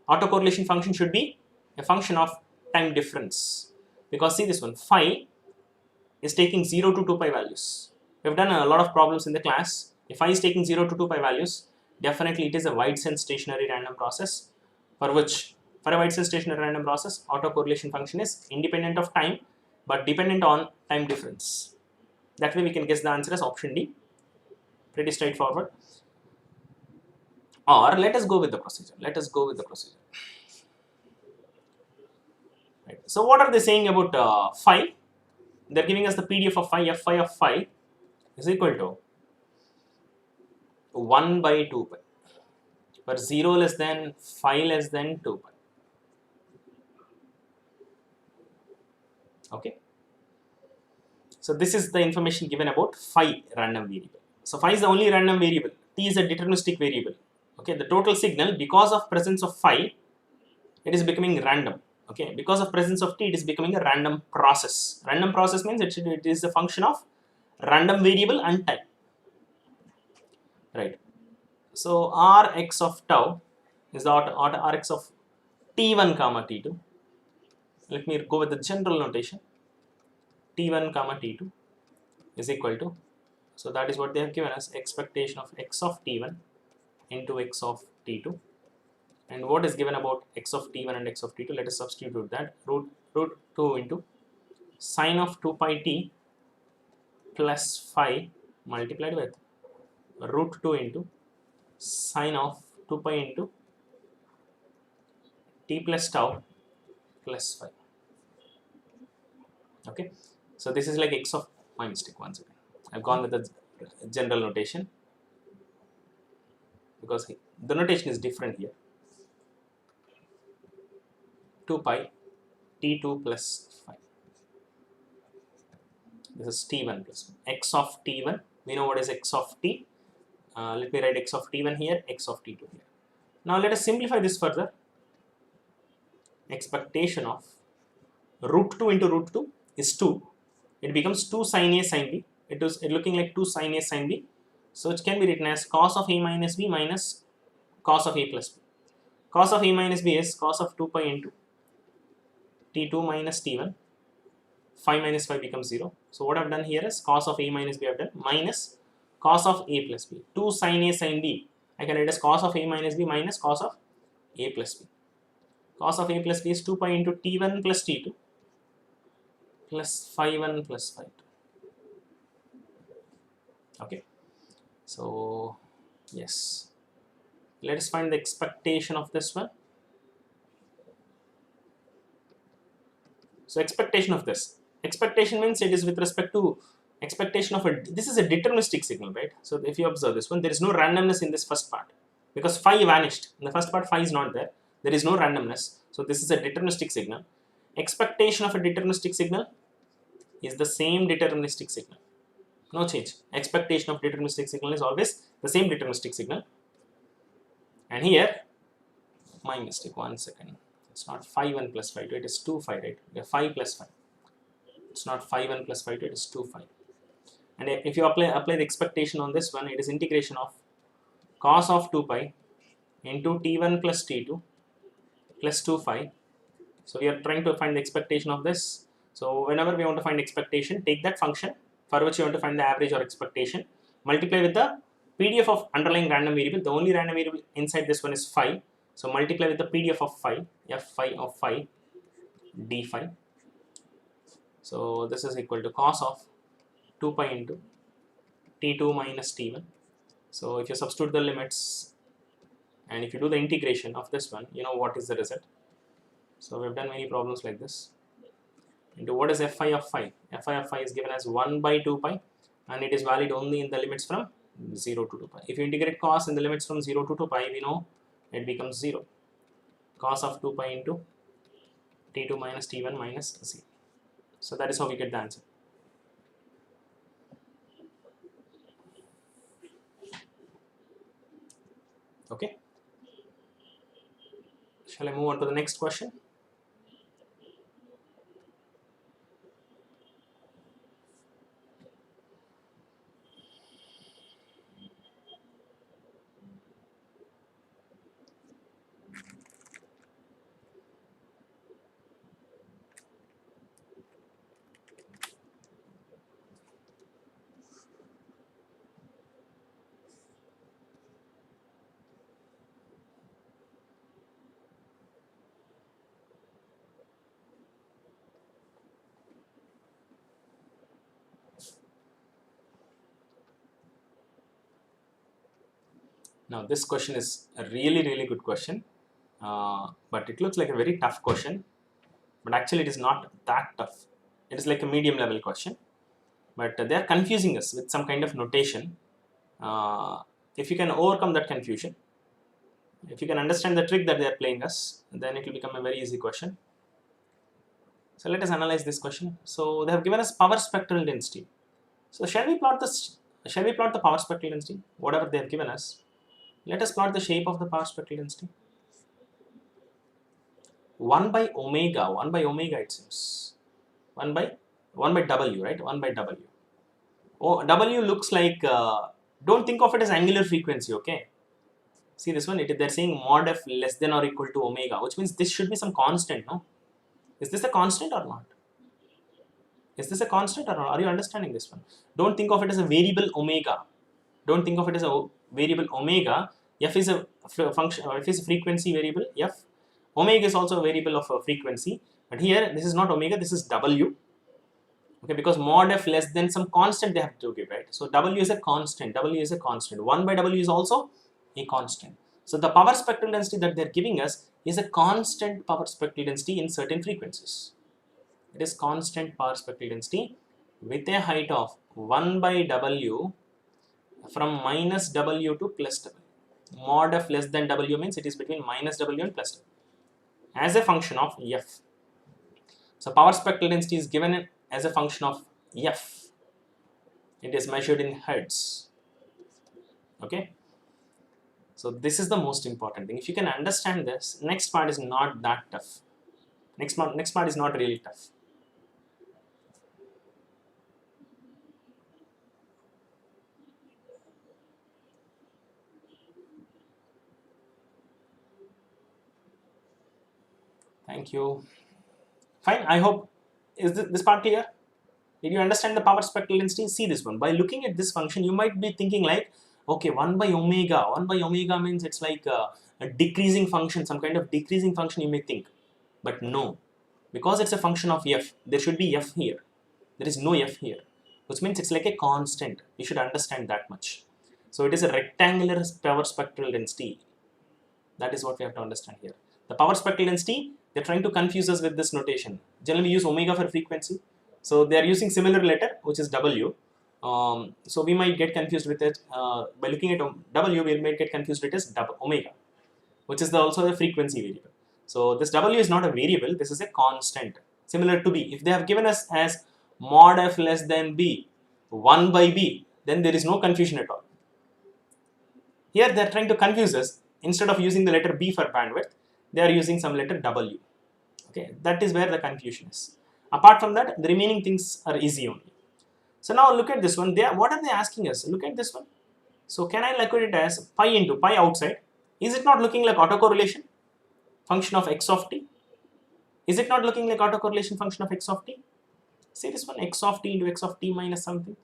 Autocorrelation function should be a function of time difference. Because see this one, phi is taking 0 to 2 pi values. We have done a lot of problems in the class. If phi is taking 0 to 2 pi values, definitely it is a wide sense stationary random process for which, for a wide sense stationary random process, autocorrelation function is independent of time but dependent on time difference. That way we can guess the answer as option D. Pretty straightforward. Or let us go with the procedure. Let us go with the procedure. Right. So what are they saying about phi? they're giving us the PDF of phi, f phi of phi is equal to 1 by 2 pi, for 0 less than phi less than 2 pi. Okay. So this is the information given about phi random variable. So phi is the only random variable. T is a deterministic variable. Okay, the total signal, because of presence of phi, it is becoming random. Okay, because of presence of t, it is becoming a random process. Random process means it is a function of random variable and time. Right. So Rx of tau is the Rx of t1 comma t2. Let me go with the general notation. T1 comma t2 is equal to, so that is what they have given us, expectation of x of t1 into x of t2. And what is given about x of t1 and x of t2? Let us substitute that. Root 2 into sine of 2 pi t plus phi multiplied with root 2 into sine of 2 pi into t plus tau plus phi. Okay, so this is like x of, my mistake once again. I've gone with the general notation because the notation is different here. 2 pi t2 plus phi. This is t1 plus x of t1. We know what is x of t. Let me write x of t1 here, x of t2 here. Now let us simplify this further. Expectation of root 2 into root 2 is 2. It becomes 2 sin A sin B. It is looking like 2 sin A sin B. So it can be written as cos of A minus B minus cos of A plus B. Cos of A minus B is cos of 2 pi into t2 minus t1. Phi minus phi becomes 0. So what I've done here is cos of A minus B I've done minus cos of A plus B. 2 sin A sin B I can write as cos of A minus B minus cos of A plus B. Cos of A plus B is 2 pi into t1 plus t2 plus phi 1 plus phi 2. Okay. So yes, let us find the expectation of this one. So expectation of this. Expectation means it is with respect to expectation of this is a deterministic signal, right? So if you observe this one, there is no randomness in this first part because phi vanished. In the first part, phi is not there. There is no randomness. So this is a deterministic signal. Expectation of a deterministic signal is the same deterministic signal. No change. Expectation of deterministic signal is always the same deterministic signal. And here, my mistake, 1 second. It's not phi 1 plus phi 2, it is 2 phi, right? Yeah, phi plus phi. It's not phi 1 plus phi 2, it is 2 phi. And if you apply the expectation on this one, it is integration of cos of 2 pi into t1 plus t2 plus 2 phi. So we are trying to find the expectation of this. So whenever we want to find expectation, take that function for which you want to find the average or expectation, multiply with the PDF of underlying random variable. The only random variable inside this one is phi. So multiply with the PDF of phi, f phi of phi d phi. So this is equal to cos of 2 pi into t2 minus t1. So if you substitute the limits and if you do the integration of this one, you know what is the result. So we've done many problems like this. Into what is f phi of phi? F phi of phi is given as 1 by 2 pi and it is valid only in the limits from 0 to 2 pi. If you integrate cos in the limits from 0 to 2 pi, we know it becomes 0. Cos of 2 pi into t2 minus t1 minus 0. So that is how we get the answer. Okay. Shall I move on to the next question? Now this question is a really good question, but it looks like a very tough question, but actually it is not that tough. It is like a medium level question, but they are confusing us with some kind of notation. If you can overcome that confusion, if you can understand the trick that they are playing us, then it will become a very easy question. So let us analyze this question. So they have given us power spectral density. So shall we plot this? Shall we plot the power spectral density? Whatever they have given us, let us plot the shape of the power spectral density. 1 by omega it seems. 1 by W, right? 1 by W. Oh, W looks like, don't think of it as angular frequency, okay? See this one, they're saying mod f less than or equal to omega, which means this should be some constant, no? Is this a constant or not? Is this a constant or not? Are you understanding this one? Don't think of it as a variable omega. Don't think of it as a variable omega. F is a function, F is a frequency variable, F. Omega is also a variable of a frequency, but here this is not omega, this is W. Okay, because mod f less than some constant they have to give, right? So W is a constant, W is a constant. 1 by W is also a constant. So the power spectral density that they're giving us is a constant power spectral density in certain frequencies. It is constant power spectral density with a height of 1 by W from minus W to plus W. Mod f less than W means it is between minus W and plus W as a function of F. So power spectral density is given as a function of F. It is measured in hertz. Okay. So this is the most important thing. If you can understand this, next part is not that tough. Next part is not really tough. Thank you. Fine. I hope, is this part clear? Did you understand the power spectral density? See this one. By looking at this function, you might be thinking like, okay, 1 by omega. 1 by omega means it's like a decreasing function, some kind of decreasing function you may think. But no, because it's a function of F, there should be F here. There is no F here, which means it's like a constant. You should understand that much. So it is a rectangular power spectral density. That is what we have to understand here. The power spectral density, they're trying to confuse us with this notation. Generally we use omega for frequency. So they are using similar letter, which is W. So we might get confused with it. By looking at W, we might get confused with it as omega, which is also a frequency variable. So this W is not a variable, this is a constant, similar to B. If they have given us as mod f less than B, 1 by B, then there is no confusion at all. Here they are trying to confuse us. Instead of using the letter B for bandwidth, they are using some letter W. Okay, that is where the confusion is. Apart from that, the remaining things are easy only. So now look at this one. What are they asking us? Look at this one. So can I look at it as pi into pi outside? Is it not looking like autocorrelation function of x of t? Is it not looking like autocorrelation function of x of t? See this one, x of t into x of t minus something.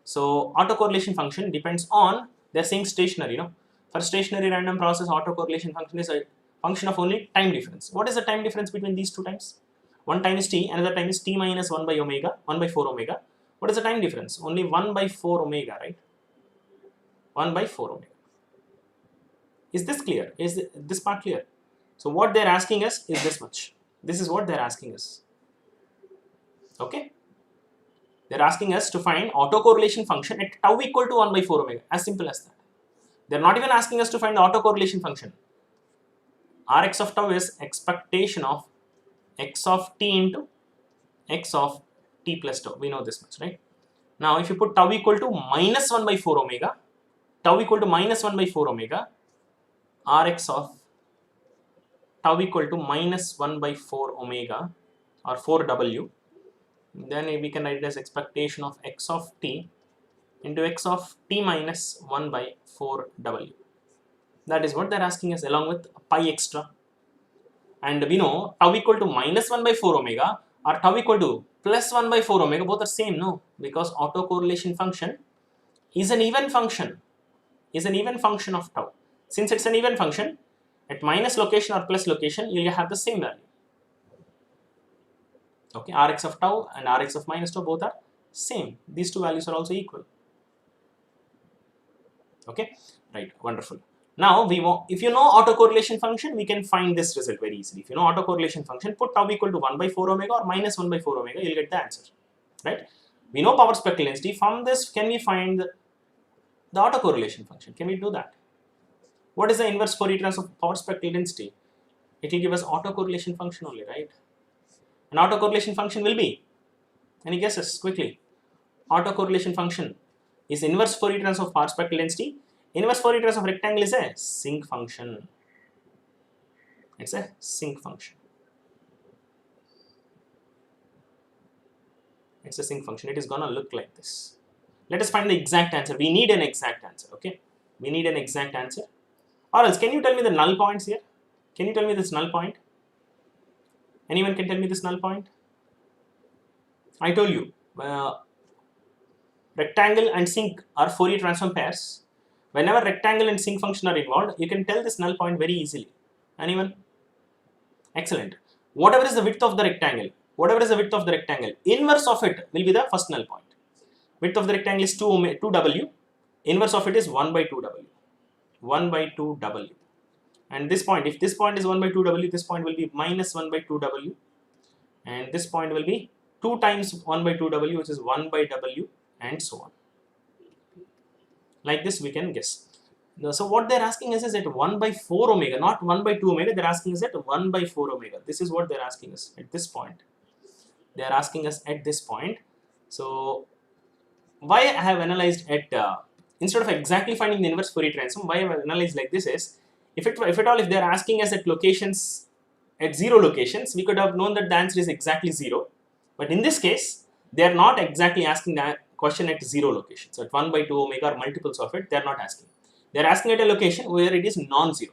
So autocorrelation function depends on, they're saying stationary, For stationary random process, autocorrelation function is a function of only time difference. What is the time difference between these two times? One time is t, another time is t minus 1 by omega, 1 by 4 omega. What is the time difference? Only 1 by 4 omega, right? 1 by 4 omega. Is this clear? Is this part clear? So what they're asking us is this much. This is what they're asking us. Okay? They're asking us to find autocorrelation function at tau equal to 1 by 4 omega. As simple as that. They're not even asking us to find the autocorrelation function. Rx of tau is expectation of x of t into x of t plus tau. We know this much, right? Now, if you put tau equal to minus 1 by 4 omega, tau equal to minus 1 by 4 omega, Rx of tau equal to minus 1 by 4 omega or 4w, then we can write it as expectation of x of t into x of t minus 1 by 4w. That is what they're asking us along with pi extra. And we know tau equal to minus 1 by 4 omega or tau equal to plus 1 by 4 omega, both are same, no? Because autocorrelation function is an even function, of tau. Since it's an even function, at minus location or plus location, you'll have the same value. Okay, Rx of tau and Rx of minus tau both are same. These two values are also equal. Okay, right, wonderful. Now we want, if you know autocorrelation function, we can find this result very easily. If you know autocorrelation function, put tau equal to 1 by 4 omega or minus 1 by 4 omega, you'll get the answer, right? We know power spectral density. From this, can we find the autocorrelation function? Can we do that? What is the inverse Fourier transform of power spectral density? It will give us autocorrelation function only, right? An autocorrelation function will be, any guesses quickly? Autocorrelation function is inverse Fourier transform of power spectral density. Inverse Fourier transform of rectangle is a sinc function. It's a sinc function. It's a sinc function. It is gonna look like this. Let us find the exact answer. We need an exact answer, okay? We need an exact answer. Or else, can you tell me the null points here? Can you tell me this null point? Anyone can tell me this null point? I told you, rectangle and sinc are Fourier transform pairs. Whenever rectangle and sinc function are involved, you can tell this null point very easily. Anyone? Excellent. Whatever is the width of the rectangle, inverse of it will be the first null point. Width of the rectangle is 2w, inverse of it is 1 by 2w. 1 by 2w. And this point, if this point is 1 by 2w, this point will be minus 1 by 2w. And this point will be 2 times 1 by 2w, which is 1 by w, and so on. Like this we can guess. So what they're asking us is at 1 by 4 omega, not 1 by 2 omega, they're asking us at 1 by 4 omega. This is what they're asking us at this point. They're asking us at this point. So why I have analyzed at, instead of exactly finding the inverse Fourier transform, why I have analyzed like this is, if at all, if they're asking us at locations, at 0 locations, we could have known that the answer is exactly 0. But in this case, they are not exactly asking that question at 0 locations. So at 1 by 2 omega or multiples of it, they are not asking. They are asking at a location where it is non-zero.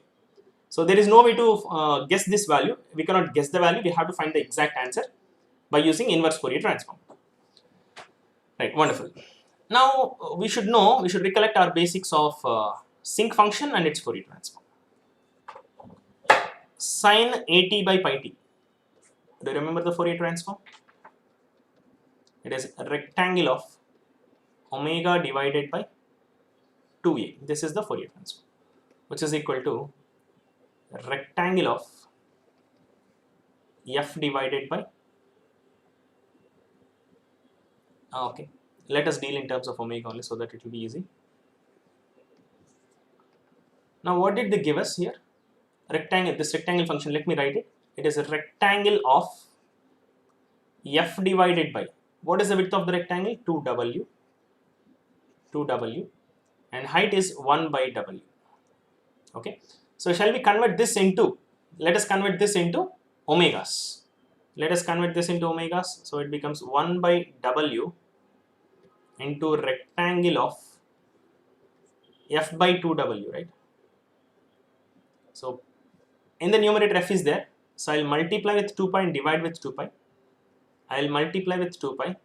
So there is no way to guess this value. We cannot guess the value. We have to find the exact answer by using inverse Fourier transform. Right, wonderful. Now we should recollect our basics of sinc function and its Fourier transform. Sin AT by pi t. Do you remember the Fourier transform? It is a rectangle of omega divided by 2a. This is the Fourier transform, which is equal to rectangle of f divided by, okay, let us deal in terms of omega only so that it will be easy. Now what did they give us here? Rectangle, this rectangle function, let me write it. It is a rectangle of f divided by, what is the width of the rectangle? 2w, and height is 1 by w. Okay, so shall we convert this into, let us convert this into omegas. So it becomes 1 by w into rectangle of f by 2w, right? So in the numerator f is there, so I'll multiply with 2 pi and divide with 2 pi. I'll multiply with 2 pi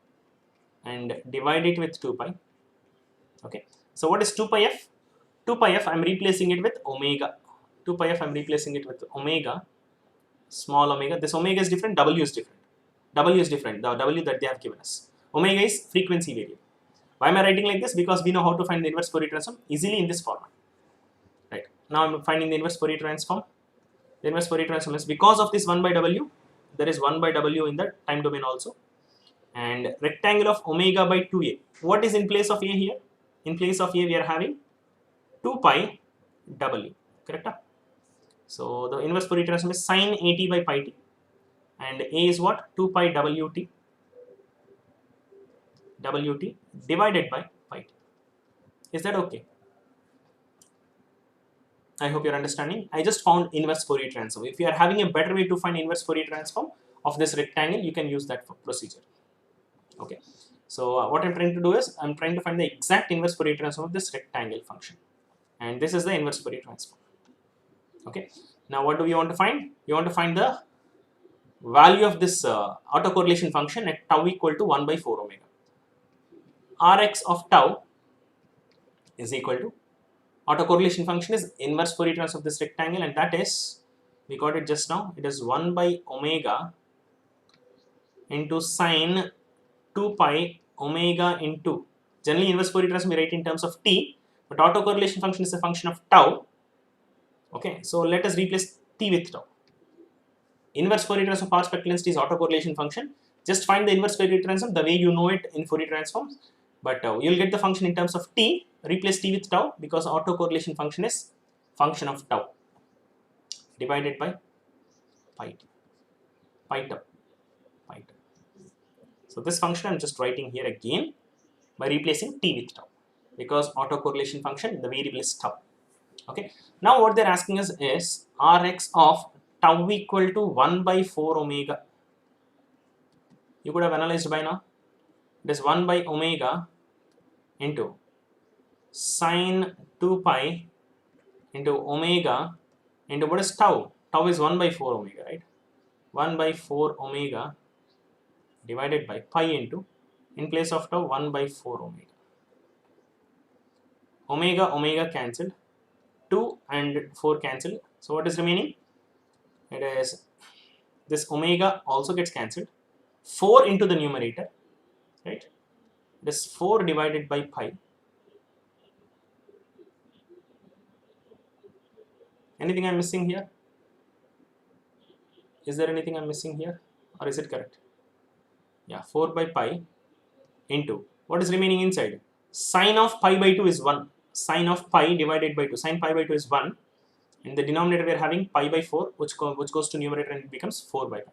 and divide it with 2 pi. Okay, so what is 2 pi f? 2 pi f, I'm replacing it with omega. 2 pi f, I'm replacing it with omega, small omega. This omega is different, w is different. The w that they have given us. Omega is frequency variable. Why am I writing like this? Because we know how to find the inverse Fourier transform easily in this format. Right, now I'm finding the inverse Fourier transform. The inverse Fourier transform is because of this 1 by w, there is 1 by w in the time domain also. And rectangle of omega by 2a. What is in place of a here? In place of a, we are having 2 pi w, correct? So the inverse Fourier transform is sin AT by pi t, and a is what? 2 pi wt divided by pi t. Is that okay? I hope you're understanding. I just found inverse Fourier transform. If you are having a better way to find inverse Fourier transform of this rectangle, you can use that procedure. Okay, so what I'm trying to do is, I'm trying to find the exact inverse Fourier transform of this rectangle function, and this is the inverse Fourier transform. Okay, now what do we want to find? We want to find the value of this autocorrelation function at tau equal to 1 by 4 omega. Rx of tau is equal to, autocorrelation function is inverse Fourier transform of this rectangle, and that is, we got it just now, it is 1 by omega into sine 2 pi omega into, generally inverse Fourier transform we write in terms of t, but autocorrelation function is a function of tau, Okay, so let us replace T with tau. Inverse Fourier transform of power spectral density is autocorrelation function. Just find the inverse Fourier transform the way you know it in Fourier transforms. But you'll get the function in terms of T. Replace T with tau because autocorrelation function is function of tau divided by pi t, pi tau, pi tau. So this function I'm just writing here again by replacing T with tau because autocorrelation function the variable is tau. Okay. Now what they're asking us is Rx of tau equal to 1 by 4 omega. You could have analyzed by now. It is 1 by omega into sine 2 pi into omega into what is tau? Tau is 1 by 4 omega, right? 1 by 4 omega divided by pi into, in place of tau, 1 by 4 omega. Omega cancelled, 2 and 4 cancelled. So what is remaining? It is this omega also gets cancelled. 4 into the numerator, right? It is 4 divided by pi. Anything I'm missing here? Is there anything I'm missing here? Or is it correct? Yeah, 4 by pi into, what is remaining inside? Sine of pi by 2 is 1. Sine of pi divided by 2. Sine pi by 2 is 1. In the denominator we are having pi by 4 which goes to numerator and it becomes 4 by pi.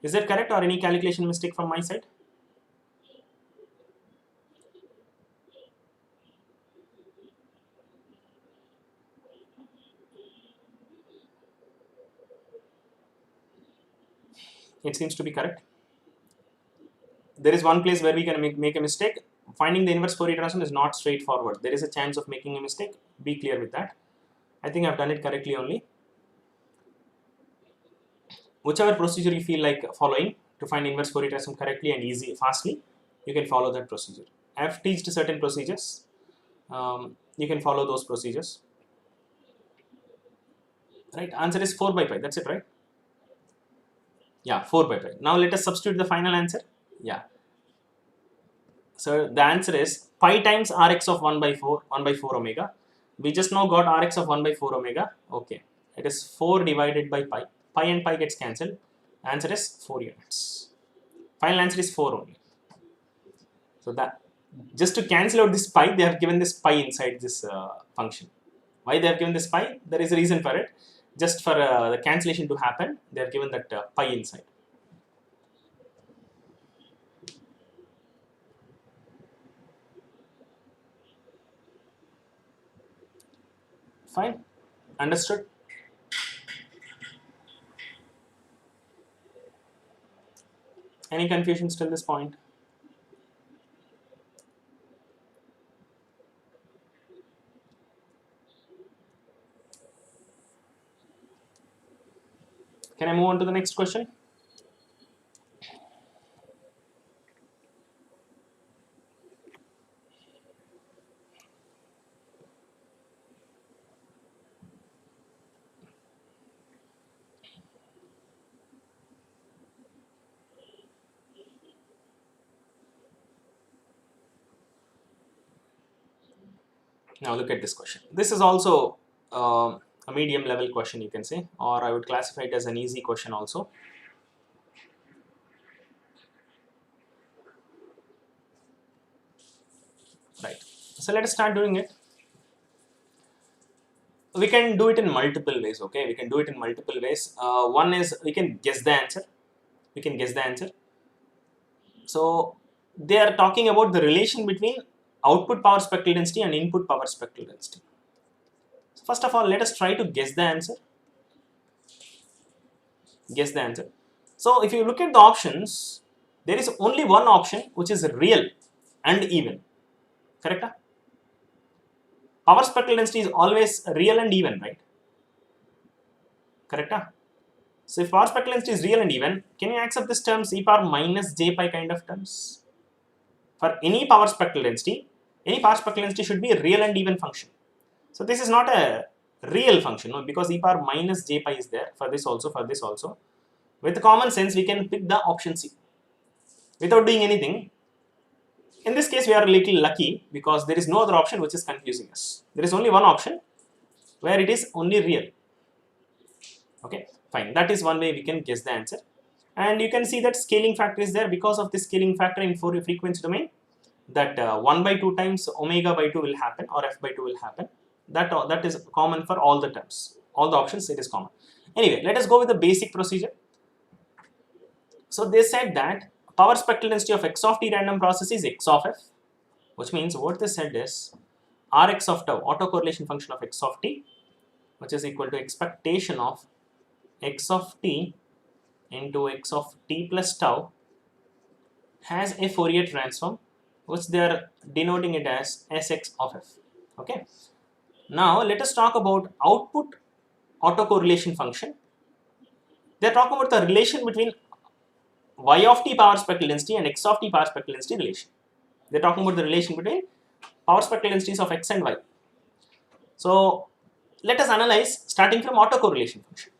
Is that correct or any calculation mistake from my side? It seems to be correct. There is one place where we can make a mistake. Finding the inverse Fourier transform is not straightforward. There is a chance of making a mistake. Be clear with that. I think I've done it correctly only. Whichever procedure you feel like following to find inverse Fourier transform correctly and fastly, you can follow that procedure. I've teached certain procedures. You can follow those procedures. Right? Answer is 4 by pi. That's it, right? Yeah, 4 by pi. Now let us substitute the final answer. Yeah. So the answer is pi times Rx of 1 by 4 omega. We just now got Rx of 1 by 4 omega. Okay. It is 4 divided by pi. Pi and pi gets cancelled. Answer is 4 units. Final answer is 4 only. So that just to cancel out this pi, they have given this pi inside this function. Why they have given this pi? There is a reason for it. Just for the cancellation to happen, they have given that pi inside. Fine. Understood? Any confusions till this point? Can I move on to the next question? Now look at this question. This is also a medium level question, you can say, or I would classify it as an easy question also. Right. So let us start doing it. We can do it in multiple ways, okay? We can do it in multiple ways. One is we can guess the answer. We can guess the answer. So they are talking about the relation between output power spectral density and input power spectral density. So first of all, let us try to guess the answer. Guess the answer. So if you look at the options, there is only one option which is real and even. Correct? Power spectral density is always real and even, right? Correct? So if power spectral density is real and even, can you accept this terms e power minus j pi kind of terms? For any power spectral density should be a real and even function. So this is not a real function, no, because e power minus j pi is there for this also, for this also. With common sense, we can pick the option C without doing anything. In this case, we are a little lucky because there is no other option which is confusing us. There is only one option. where it is only real. Okay, fine. That is one way we can guess the answer. And you can see that scaling factor is there. Because of this scaling factor in Fourier frequency domain, that 1 by 2 times omega by 2 will happen, or f by 2 will happen. That is common for all the terms, all the options. It is common. Anyway, let us go with the basic procedure. So they said that power spectral density of x of t random process is x of f, which means what they said is Rx of tau, autocorrelation function of x of t, which is equal to expectation of x of t into x of t plus tau, has a Fourier transform, which they are denoting it as Sx of f. Okay. Now let us talk about output autocorrelation function. They are talking about the relation between y of t power spectral density and x of t power spectral density relation. They are talking about the relation between power spectral densities of x and y. So let us analyze starting from autocorrelation function.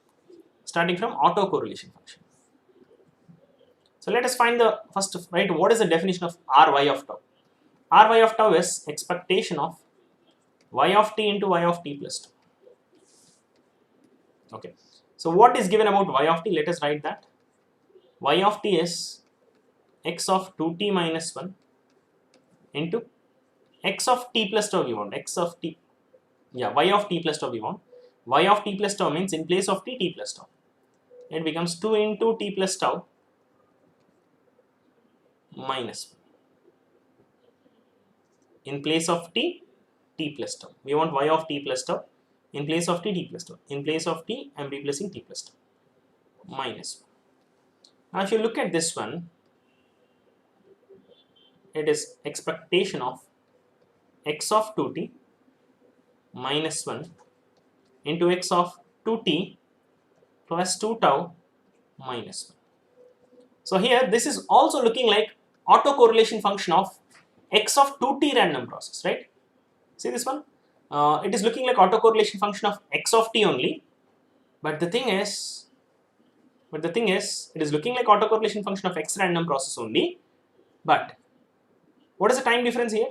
So let us find the first, right, what is the definition of Ry of tau? Ry of tau is expectation of y of t into y of t plus tau. Okay. So what is given about y of t? Let us write that. Y of t is x of 2t minus 1 into x of t plus tau we want. X of t, yeah, y of t plus tau we want. Y of t plus tau means in place of t, t plus tau. It becomes 2 into t plus tau minus 1. In place of t, t plus tau. We want y of t plus tau. In place of t, t plus tau. In place of t, I am replacing t plus tau. Minus 1. Now if you look at this one, it is expectation of x of 2t minus 1 into x of 2t plus 2 tau minus 1. So here this is also looking like autocorrelation function of x of 2t random process, right? See this one? It is looking like autocorrelation function of x of t only, but the thing is, it is looking like autocorrelation function of x random process only, but what is the time difference here?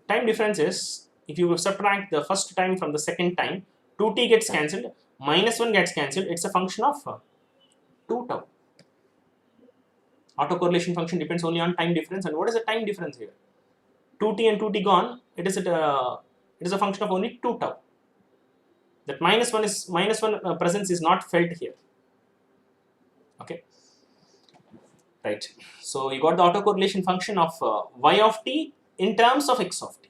Time difference is, if you subtract the first time from the second time, 2t gets cancelled, minus 1 gets cancelled, it's a function of 2 tau. Autocorrelation function depends only on time difference, and what is the time difference here? 2t and 2t gone, it is a function of only 2 tau. That minus 1 presence is not felt here. Okay, right. So you got the autocorrelation function of y of t in terms of x of t.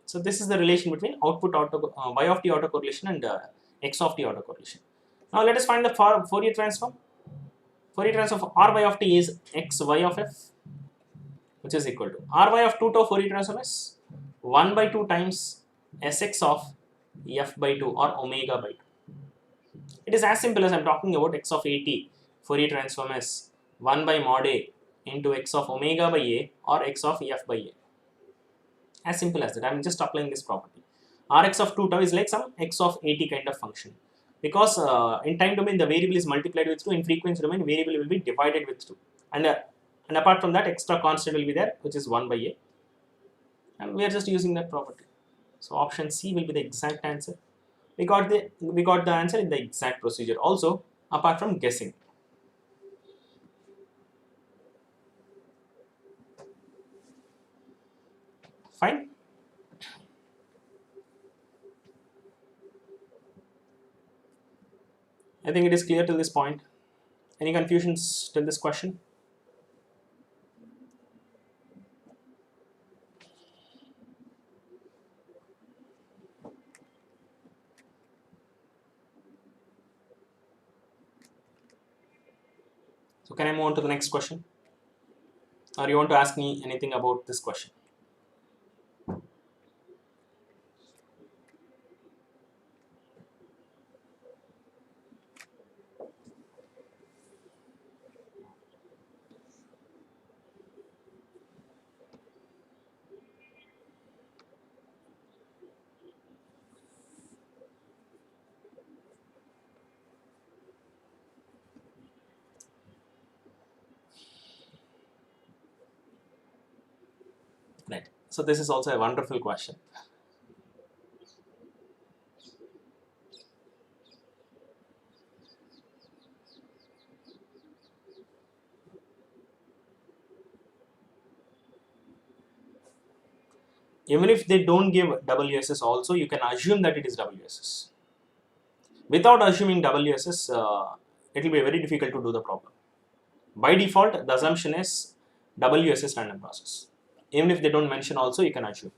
So this is the relation between output y of t autocorrelation and x of t autocorrelation. Now let us find the Fourier transform. Fourier transform of Ry of t is x y of f, which is equal to Ry of 2 tau Fourier transform is 1 by 2 times Sx of f by 2 or omega by 2. It is as simple as I am talking about x of at. Fourier transform is 1 by mod a into x of omega by a or x of f by a. As simple as that. I am just applying this property. Rx of 2 tau is like some x of at kind of function. Because in time domain the variable is multiplied with 2, in frequency domain variable will be divided with 2. And apart from that, extra constant will be there, which is 1 by a. And we are just using that property. So option C will be the exact answer. We got the answer in the exact procedure also, apart from guessing. Fine. I think it is clear till this point. Any confusions till this question? So can I move on to the next question? Or you want to ask me anything about this question? Right. So this is also a wonderful question. even if they don't give WSS also, you can assume that it is WSS. Without assuming WSS, it will be very difficult to do the problem. By default, the assumption is WSS random process. Even if they don't mention also, you can assume.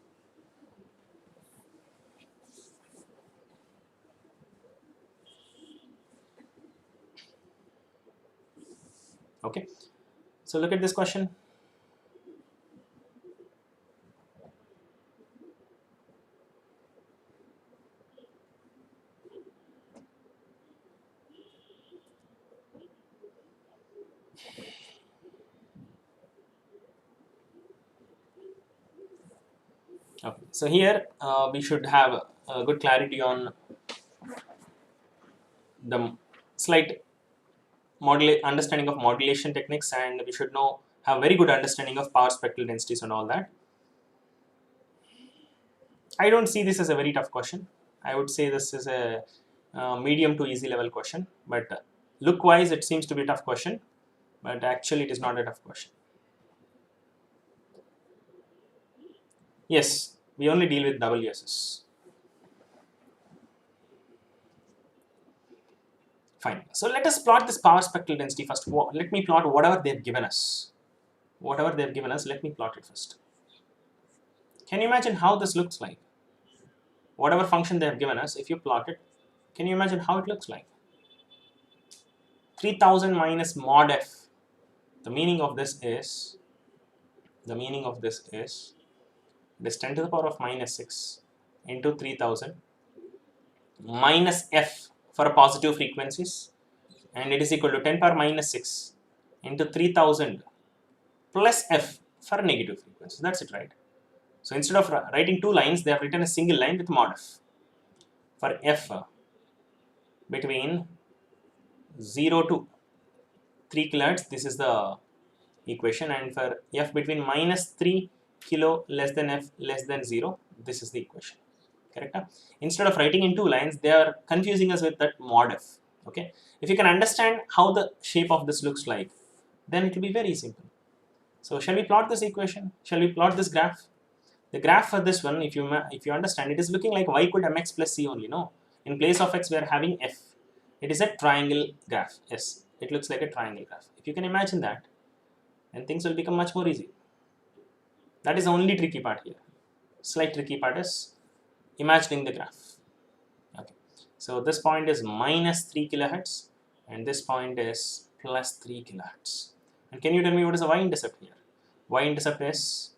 Okay, so look at this question. Okay, so here we should have a good clarity on the slight understanding of modulation techniques, and we should have very good understanding of power spectral densities and all that. I don't see this as a very tough question. I would say this is a medium to easy level question, but look wise it seems to be a tough question, but actually it is not a tough question. Yes, we only deal with WSS. Fine. So let us plot this power spectral density first. Let me plot whatever they have given us. Whatever they have given us, let me plot it first. Can you imagine how this looks like? Whatever function they have given us, if you plot it, can you imagine how it looks like? 3000 minus mod f. The meaning of this is, it is 10 to the power of minus 6 into 3000 minus f for positive frequencies, and it is equal to 10 power minus 6 into 3000 plus f for negative frequencies. That's it, right? So instead of writing two lines, they have written a single line with mod f. For f between 0 to 3 kilohertz, this is the equation, and for f between minus 3 kilo less than f less than 0, this is the equation. Correct? Instead of writing in two lines, they are confusing us with that mod f. Okay, if you can understand how the shape of this looks like, then it will be very simple. So shall we plot this equation? Shall we plot this graph? The graph for this one, if you understand, it is looking like y equal to mx plus c only. No, in place of x we are having f. It is a triangle graph. Yes, it looks like a triangle graph. If you can imagine that, then things will become much more easy. That is the only tricky part here. Slight tricky part is imagining the graph. Okay, so this point is minus 3 kilohertz and this point is plus 3 kilohertz. And can you tell me what is the y-intercept here? Y-intercept is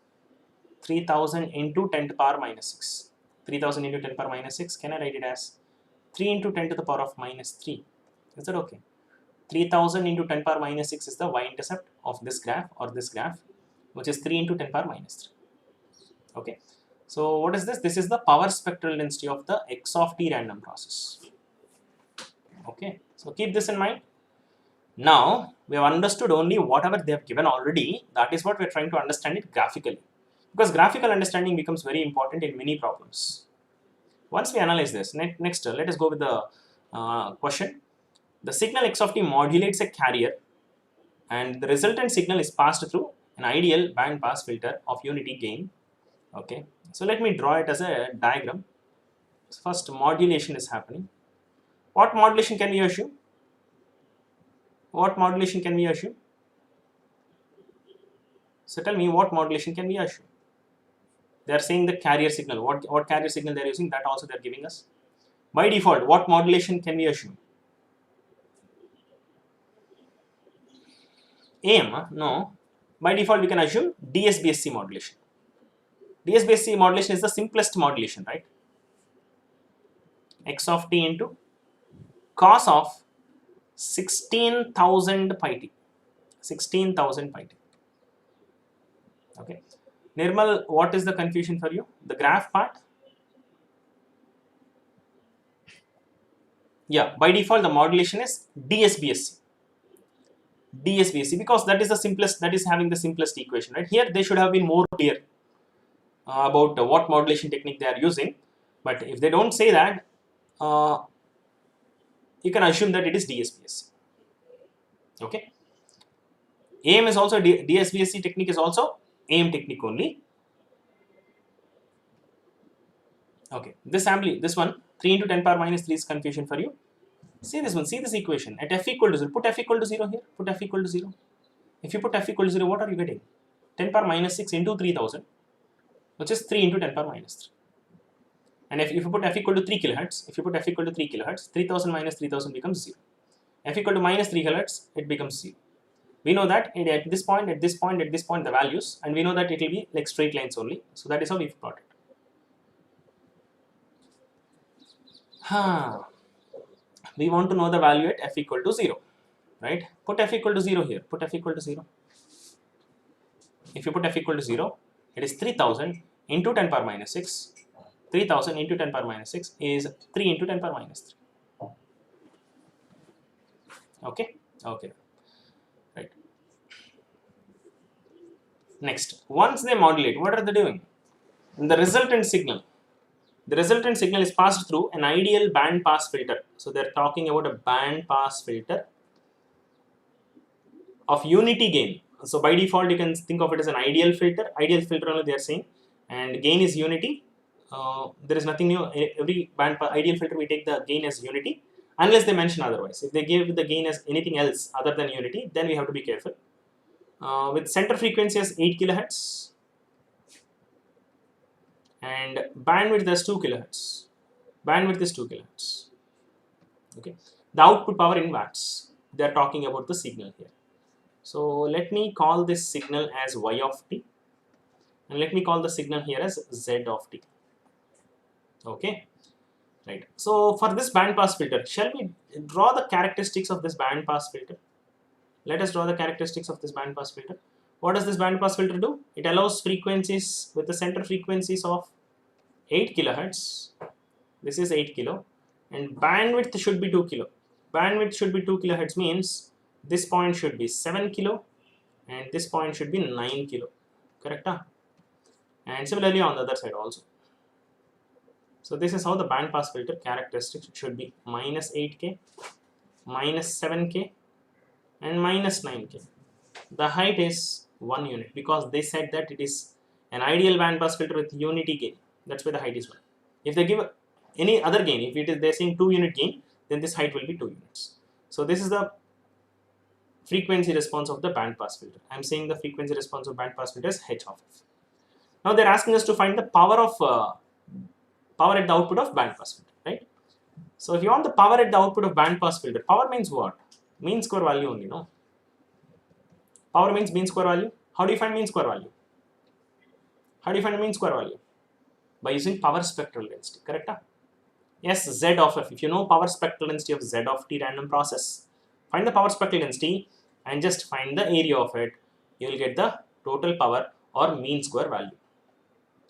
3000 into 10 to the power minus 6. 3000 into 10 to the power minus 6, can I write it as 3 into 10 to the power of minus 3? Is that okay? 3000 into 10 to the power minus 6 is the y-intercept of this graph or this graph, which is 3 into 10 to the power minus 3. Okay, so what is this? This is the power spectral density of the x of t random process. Okay, so keep this in mind. Now we have understood only whatever they have given already. That is what we are trying to understand it graphically, because graphical understanding becomes very important in many problems. Once we analyze this, next let us go with the question. The signal x of t modulates a carrier and the resultant signal is passed through an ideal band pass filter of unity gain. Okay, so let me draw it as a diagram. So first modulation is happening. What modulation can we assume? What modulation can we assume? So tell me, what modulation can we assume? They are saying the carrier signal. What carrier signal they are using, that also they are giving us. By default, what modulation can we assume? AM? No. By default, we can assume DSBSC modulation. DSBSC modulation is the simplest modulation, right? X of t into cos of 16,000 pi t. 16,000 pi t. Okay. Nirmal, what is the confusion for you? The graph part? Yeah, by default, the modulation is DSBSC. DSBSC, because that is the simplest, that is having the simplest equation, right? Here they should have been more clear about what modulation technique they are using, but if they don't say that, you can assume that it is DSBSC. Okay, AM is also DSBSC technique is also AM technique only. Okay, this one 3 into 10 power minus 3 is confusion for you. See this one, see this equation. At f equal to 0, put f equal to 0 here, put f equal to 0. If you put f equal to 0, what are you getting? 10 power minus 6 into 3000, which is 3 into 10 power minus 3. And if you put f equal to 3 kilohertz, if you put f equal to 3 kilohertz, 3000 minus 3000 becomes 0. F equal to minus 3 kilohertz, it becomes 0. We know that at this point, at this point, at this point, the values, and we know that it will be like straight lines only. So that is how we've got it. We want to know the value at f equal to 0, right? Put f equal to 0 here, put f equal to 0. If you put f equal to 0, it is 3000 into 10 power minus 6. 3000 into 10 power minus 6 is 3 into 10 power minus 3. Okay, okay, right. Next, once they modulate, what are they doing? The resultant signal is passed through an ideal band pass filter. So they're talking about a band pass filter of unity gain. So by default, you can think of it as an ideal filter. Ideal filter only they are saying, and gain is unity. There is nothing new. Every ideal filter we take the gain as unity, unless they mention otherwise. If they give the gain as anything else other than unity, then we have to be careful. With center frequency as 8 kilohertz and bandwidth as 2 kilohertz. Bandwidth is 2 kilohertz. Okay, the output power in watts. They are talking about the signal here. So let me call this signal as y of t, and let me call the signal here as z of t. Okay, right. So for this band pass filter, shall we draw the characteristics of this band pass filter? Let us draw the characteristics of this band pass filter. What does this band pass filter do? It allows frequencies with the center frequencies of 8 kilohertz. This is 8 kilo, and bandwidth should be 2 kilo. Bandwidth should be 2 kilohertz means this point should be 7 kilo and this point should be 9 kilo. Correct? And similarly on the other side also. So this is how the band pass filter characteristics should be: minus 8k, minus 7k, and minus 9k. The height is 1 unit because they said that it is an ideal band pass filter with unity gain. That's why the height is 1. If they give any other gain, if it is they're saying 2 unit gain, then this height will be 2 units. So this is the frequency response of the band pass filter. I'm saying the frequency response of band pass filter is h of f. Now they're asking us to find the power at the output of band pass filter, right? So if you want the power at the output of band pass filter, power means what? Mean square value only, no? Power means mean square value. How do you find mean square value? How do you find a mean square value? By using power spectral density, correct? Yes, z of f. If you know power spectral density of z of t random process, find the power spectral density and just find the area of it. You will get the total power or mean square value.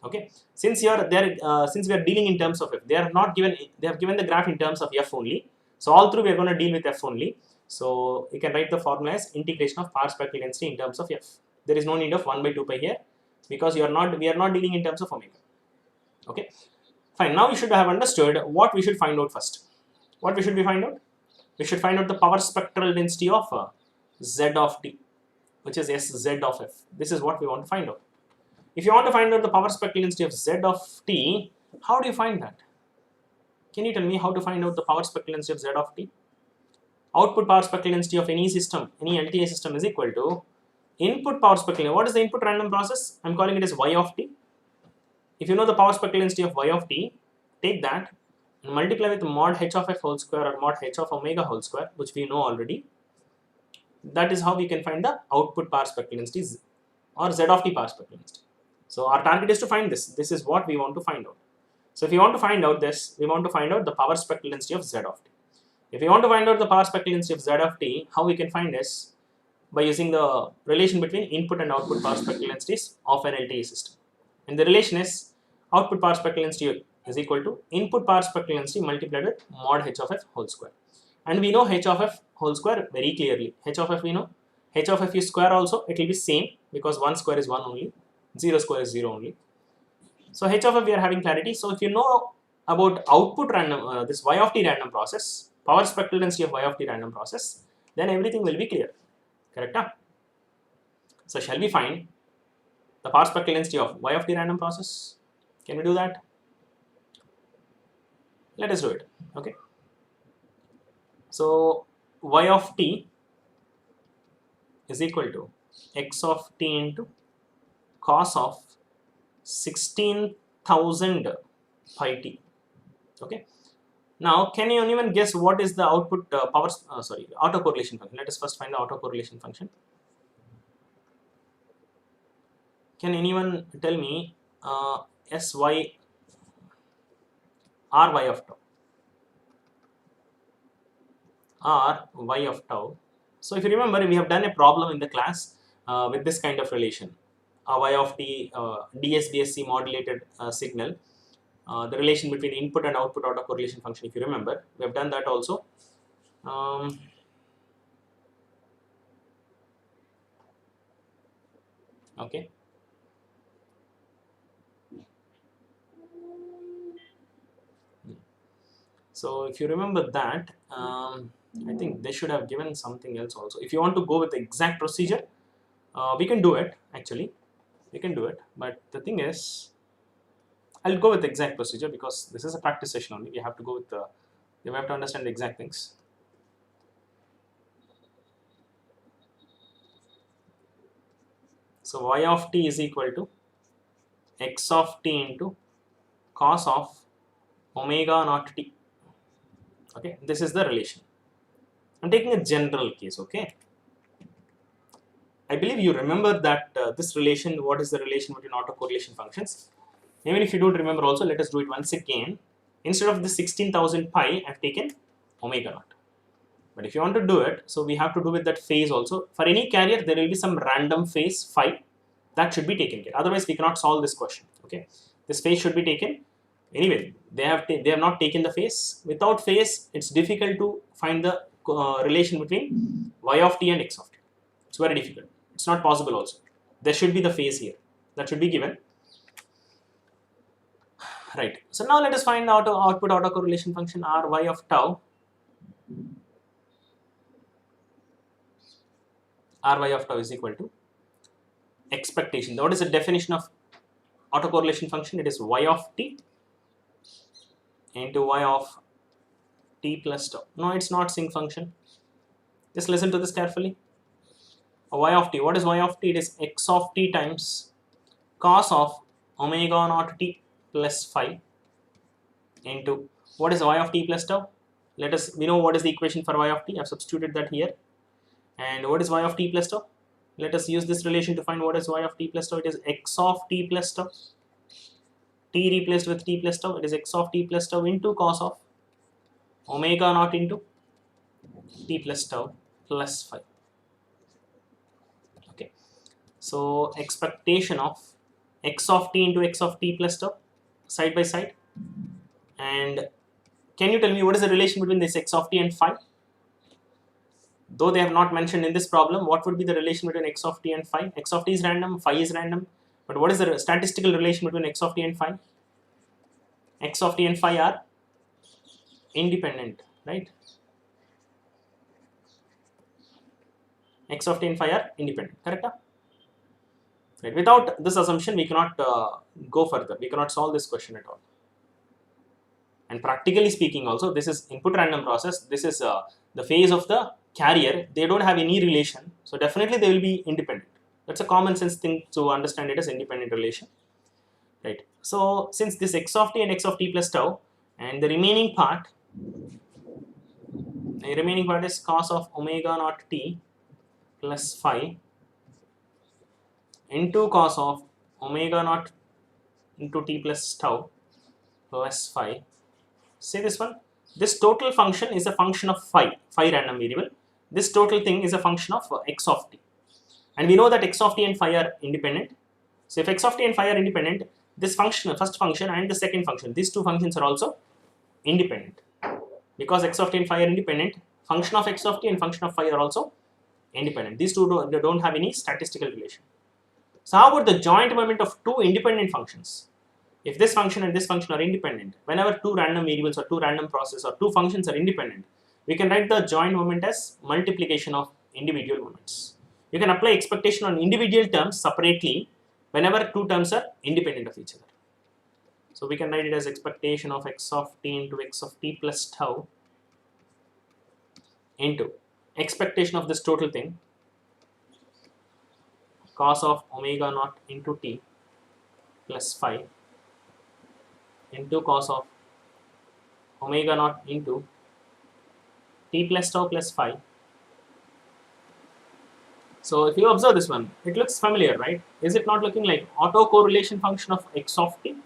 Okay. Since we are dealing in terms of f, they are not given. They have given the graph in terms of f only. So all through we are going to deal with f only. So you can write the formula as integration of power spectral density in terms of f. There is no need of 1 by 2 pi here because we are not dealing in terms of omega. Okay. Fine. Now you should have understood what we should find out first. What we should find out? We should find out the power spectral density of z of t, which is sz of f. This is what we want to find out. If you want to find out the power spectral density of z of t, how do you find that? Can you tell me how to find out the power spectral density of z of t? Output power spectral density of any system, any LTI system is equal to input power spectral density. What is the input random process? I'm calling it as y of t. If you know the power spectral density of y of t, take that and multiply with mod h of f whole square or mod h of omega whole square, which we know already. That is how we can find the output power spectral density or z of t power spectral density. So our target is to find this. This is what we want to find out. So if you want to find out this, we want to find out the power spectral density of z of t. If you want to find out the power spectral density of z of t, how we can find this? By using the relation between input and output power spectral densities of an LTI system. And the relation is output power spectral density is equal to input power spectral density multiplied with mod h of f whole square. And we know h of f whole square very clearly. H of f we know. H of f is square also. It will be same because 1 square is 1 only. 0 square is 0 only. So h of f we are having clarity. So if you know about output random, this y of t random process, power spectral density of y of t random process, then everything will be clear. Correct? So shall we find the power spectral density of y of t random process? Can we do that? Let us do it. Okay. So y of t is equal to x of t into cos of 16,000 pi t. Okay. Now, can you even guess what is the output autocorrelation function? Let us first find the autocorrelation function. Can anyone tell me sy ry of tau? Ry of tau. So, if you remember, we have done a problem in the class with this kind of relation. Y of t DSBSC modulated signal. The relation between input and output autocorrelation function, if you remember, we have done that also. Okay. So if you remember that, I think they should have given something else also. If you want to go with the exact procedure, we can do it actually. We can do it, but the thing is, I'll go with the exact procedure because this is a practice session only. We have to go with the, we have to understand the exact things. So y of t is equal to x of t into cos of omega naught t. Okay, this is the relation. I'm taking a general case. Okay, I believe you remember that this relation. What is the relation between autocorrelation functions? Even if you don't remember also, let us do it once again. Instead of the 16,000 pi, I've taken omega naught. But if you want to do it, so we have to do with that phase also. For any carrier, there will be some random phase phi that should be taken care. Otherwise, we cannot solve this question. Okay, this phase should be taken. Anyway, they have not taken the phase. Without phase, it's difficult to find the relation between y of t and x of t. It's very difficult. It's not possible also. There should be the phase here. That should be given. Right. So now let us find the output autocorrelation function ry of tau. Ry of tau is equal to expectation. What is the definition of autocorrelation function? It is y of t into y of t plus tau. No, it's not sinc function. Just listen to this carefully. Y of t. What is y of t? It is x of t times cos of omega naught t plus phi into what is y of t plus tau? We know what is the equation for y of t. I have substituted that here. And what is y of t plus tau? Let us use this relation to find what is y of t plus tau. It is x of t plus tau. T replaced with t plus tau. It is x of t plus tau into cos of omega naught into t plus tau plus phi. Okay. So expectation of x of t into x of t plus tau side by side. And can you tell me what is the relation between this x of t and phi? Though they have not mentioned in this problem, what would be the relation between x of t and phi? X of t is random, phi is random. But what is the statistical relation between x of t and phi? X of t and phi are independent, right? X of t and phi are independent, correct? Right. Without this assumption, we cannot go further. We cannot solve this question at all. And practically speaking also, this is input random process. This is the phase of the carrier. They don't have any relation. So definitely they will be independent. That's a common sense thing to understand it as independent relation. Right. So since this x of t and x of t plus tau, and the remaining part is cos of omega naught t plus phi into cos of omega naught into t plus tau plus phi. Say this one. This total function is a function of phi random variable. This total thing is a function of x of t. And we know that x of t and phi are independent. So if x of t and phi are independent, this function, first function and the second function, these two functions are also independent. Because x of t and phi are independent, function of x of t and function of phi are also independent. These two don't have any statistical relation. So how about the joint moment of two independent functions? If this function and this function are independent, whenever two random variables or two random processes or two functions are independent, we can write the joint moment as multiplication of individual moments. You can apply expectation on individual terms separately whenever two terms are independent of each other. So we can write it as expectation of x of t into x of t plus tau into expectation of this total thing, cos of omega naught into t plus phi into cos of omega naught into t plus tau plus phi. So if you observe this one, it looks familiar, right? Is it not looking like autocorrelation function of x of t?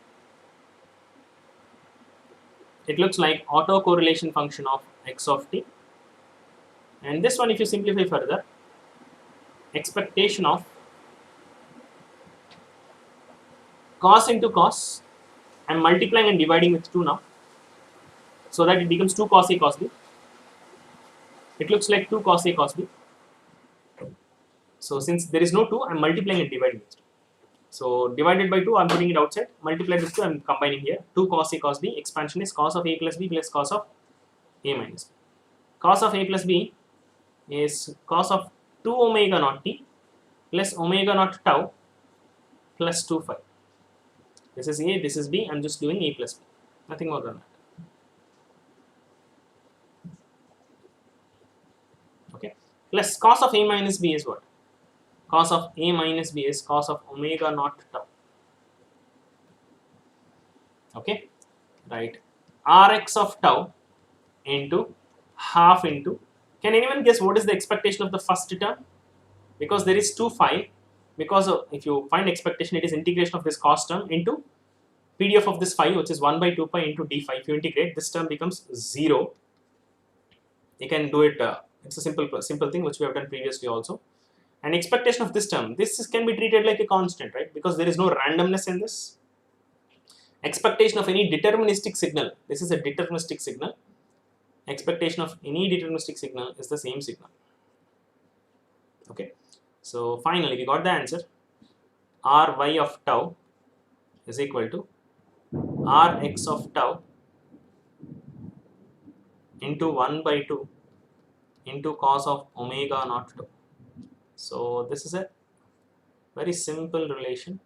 It looks like autocorrelation function of x of t. And this one, if you simplify further, expectation of cos into cos, I'm multiplying and dividing with 2 now, so that it becomes 2 cos a cos b. It looks like 2 cos a cos b. So since there is no 2, I'm multiplying and dividing with 2. So divided by 2, I'm putting it outside. Multiplied with 2, I'm combining here. 2 cos a cos b. Expansion is cos of a plus b plus cos of a minus b. Cos of a plus b is cos of 2 omega naught t plus omega naught tau plus 2 phi. This is a, this is b. I'm just doing a plus b. Nothing more than that. Okay. Plus cos of a minus b is what? Cos of a minus b is cos of omega naught tau. Okay, right. Rx of tau into half into. Can anyone guess what is the expectation of the first term? Because there is 2 phi. Because if you find expectation, it is integration of this cos term into PDF of this phi, which is 1 by 2 pi into d phi. If you integrate, this term becomes 0. You can do it. It's a simple thing which we have done previously also. And expectation of this term, this can be treated like a constant, right? Because there is no randomness in this. Expectation of any deterministic signal, this is a deterministic signal. Expectation of any deterministic signal is the same signal. Okay, so finally we got the answer. Ry of tau is equal to Rx of tau into 1 by 2 into cos of omega naught tau. So this is a very simple relation.